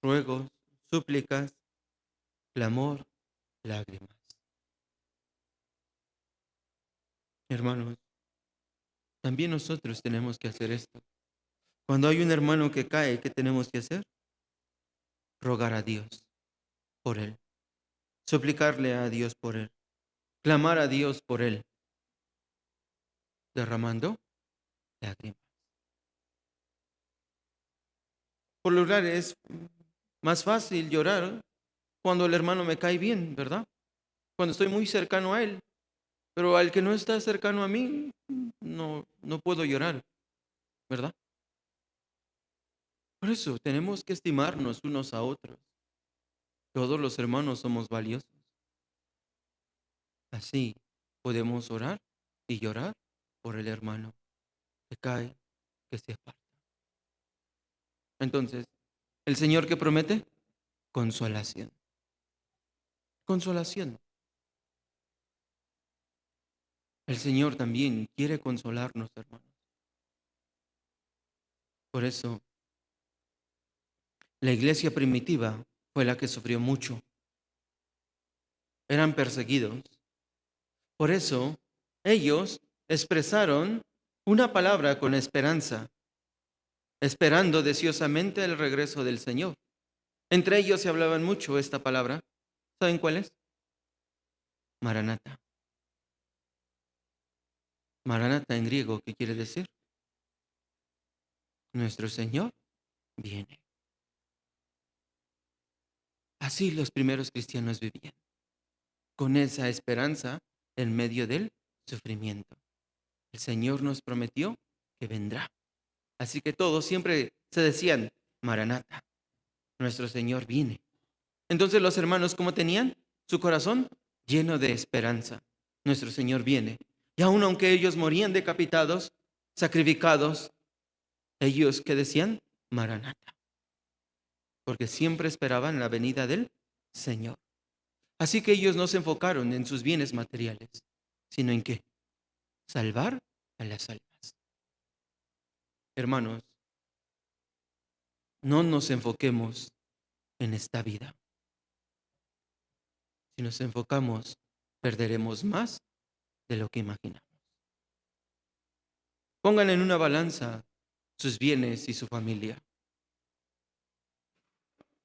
Ruegos, súplicas, clamor, lágrimas. Hermanos, también nosotros tenemos que hacer esto. Cuando hay un hermano que cae, ¿qué tenemos que hacer? Rogar a Dios por él, suplicarle a Dios por él, clamar a Dios por él, derramando lágrimas. Por lo general es más fácil llorar cuando el hermano me cae bien, ¿verdad? Cuando estoy muy cercano a él. Pero al que no está cercano a mí, no puedo llorar, ¿verdad? Por eso tenemos que estimarnos unos a otros. Todos los hermanos somos valiosos. Así podemos orar y llorar por el hermano que cae, que se aparta. Entonces, ¿el Señor qué promete? Consolación. Consolación. El Señor también quiere consolarnos, hermanos. Por eso, la iglesia primitiva fue la que sufrió mucho. Eran perseguidos. Por eso, ellos expresaron una palabra con esperanza, esperando deseosamente el regreso del Señor. Entre ellos se hablaban mucho esta palabra. ¿Saben cuál es? Maranata. Maranata en griego, ¿qué quiere decir? Nuestro Señor viene. Así los primeros cristianos vivían, con esa esperanza en medio del sufrimiento. El Señor nos prometió que vendrá. Así que todos siempre se decían, Maranata, nuestro Señor viene. Entonces los hermanos, ¿cómo tenían? Su corazón lleno de esperanza. Nuestro Señor viene. Y aun aunque ellos morían decapitados, sacrificados, ellos ¿qué decían? Maranata. Porque siempre esperaban la venida del Señor. Así que ellos no se enfocaron en sus bienes materiales, sino en qué? Salvar a las almas. Hermanos, no nos enfoquemos en esta vida. Si nos enfocamos, perderemos más de lo que imaginamos. Pongan en una balanza sus bienes y su familia.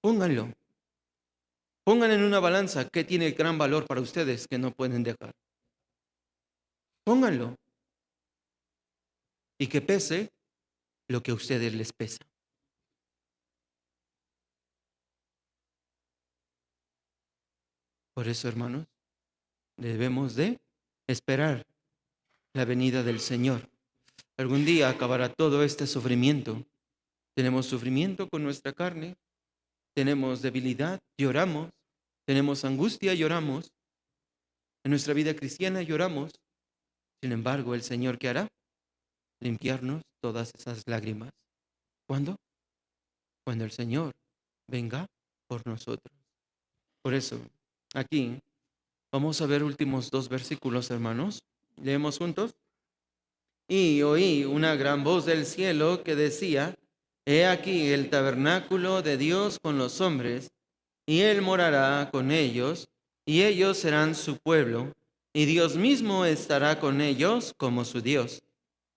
Pónganlo. Pongan en una balanza qué tiene gran valor para ustedes que no pueden dejar. Pónganlo. Y que pese lo que a ustedes les pesa. Por eso, hermanos, debemos de esperar la venida del Señor. Algún día acabará todo este sufrimiento. Tenemos sufrimiento con nuestra carne, tenemos debilidad, lloramos, tenemos angustia, lloramos. En nuestra vida cristiana lloramos. Sin embargo, el Señor, ¿qué hará? Limpiarnos todas esas lágrimas. ¿Cuándo? Cuando el Señor venga por nosotros. Por eso, aquí vamos a ver últimos dos versículos, hermanos. Leemos juntos. Y oí una gran voz del cielo que decía, He aquí el tabernáculo de Dios con los hombres, y Él morará con ellos, y ellos serán su pueblo, y Dios mismo estará con ellos como su Dios.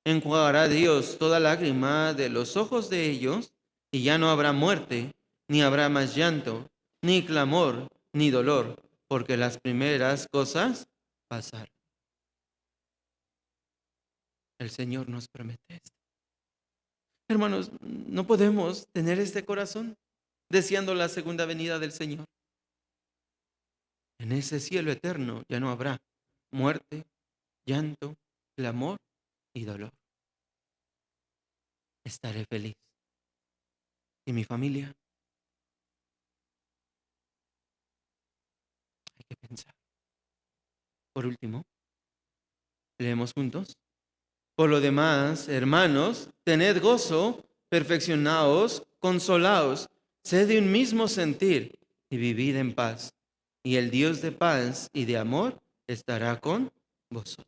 Enjuagará Dios toda lágrima de los ojos de ellos, y ya no habrá muerte, ni habrá más llanto, ni clamor, ni dolor, porque las primeras cosas pasaron. El Señor nos promete esto. Hermanos, no podemos tener este corazón deseando la segunda venida del Señor. En ese cielo eterno ya no habrá muerte, llanto, clamor y dolor. Estaré feliz. ¿Y mi familia? Hay que pensar. Por último, leemos juntos. Por lo demás, hermanos, tened gozo, perfeccionaos, consolaos, sed de un mismo sentir y vivid en paz. Y el Dios de paz y de amor estará con vosotros.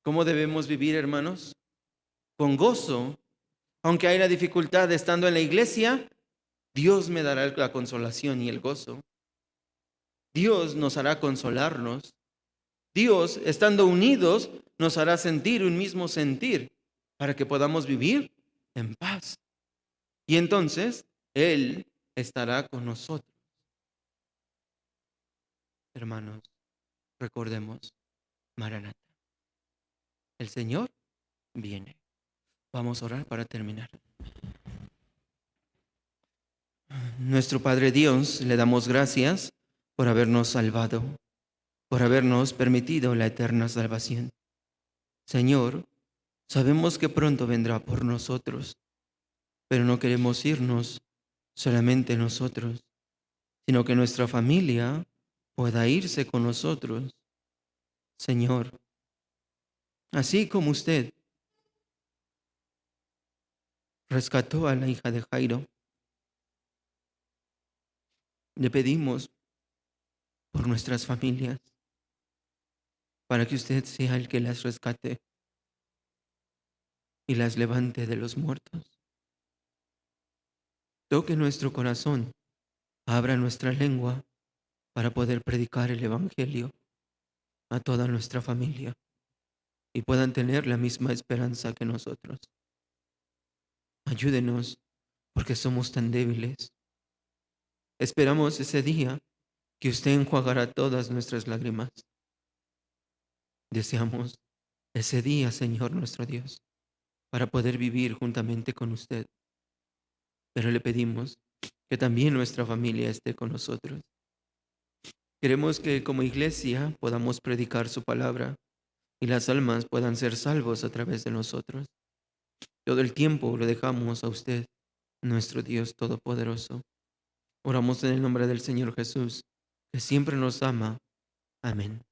¿Cómo debemos vivir, hermanos? Con gozo, Aunque hay la dificultad de estando en la iglesia, Dios me dará la consolación y el gozo. Dios nos hará consolarnos. Dios, estando unidos, nos hará sentir un mismo sentir para que podamos vivir en paz. Y entonces Él estará con nosotros. Hermanos, recordemos, Maranata, el Señor viene. Vamos a orar para terminar. Nuestro Padre Dios, le damos gracias por habernos salvado, por habernos permitido la eterna salvación. Señor, sabemos que pronto vendrá por nosotros, pero no queremos irnos solamente nosotros, sino que nuestra familia pueda irse con nosotros. Señor, así como usted rescató a la hija de Jairo, le pedimos por nuestras familias, para que usted sea el que las rescate y las levante de los muertos. Toque nuestro corazón, abra nuestra lengua para poder predicar el Evangelio a toda nuestra familia y puedan tener la misma esperanza que nosotros. Ayúdenos porque somos tan débiles. Esperamos ese día que usted enjuagará todas nuestras lágrimas. Deseamos ese día, Señor nuestro Dios, para poder vivir juntamente con usted. Pero le pedimos que también nuestra familia esté con nosotros. Queremos que como iglesia podamos predicar su palabra y las almas puedan ser salvos a través de nosotros. Todo el tiempo lo dejamos a usted, nuestro Dios Todopoderoso. Oramos en el nombre del Señor Jesús, que siempre nos ama. Amén.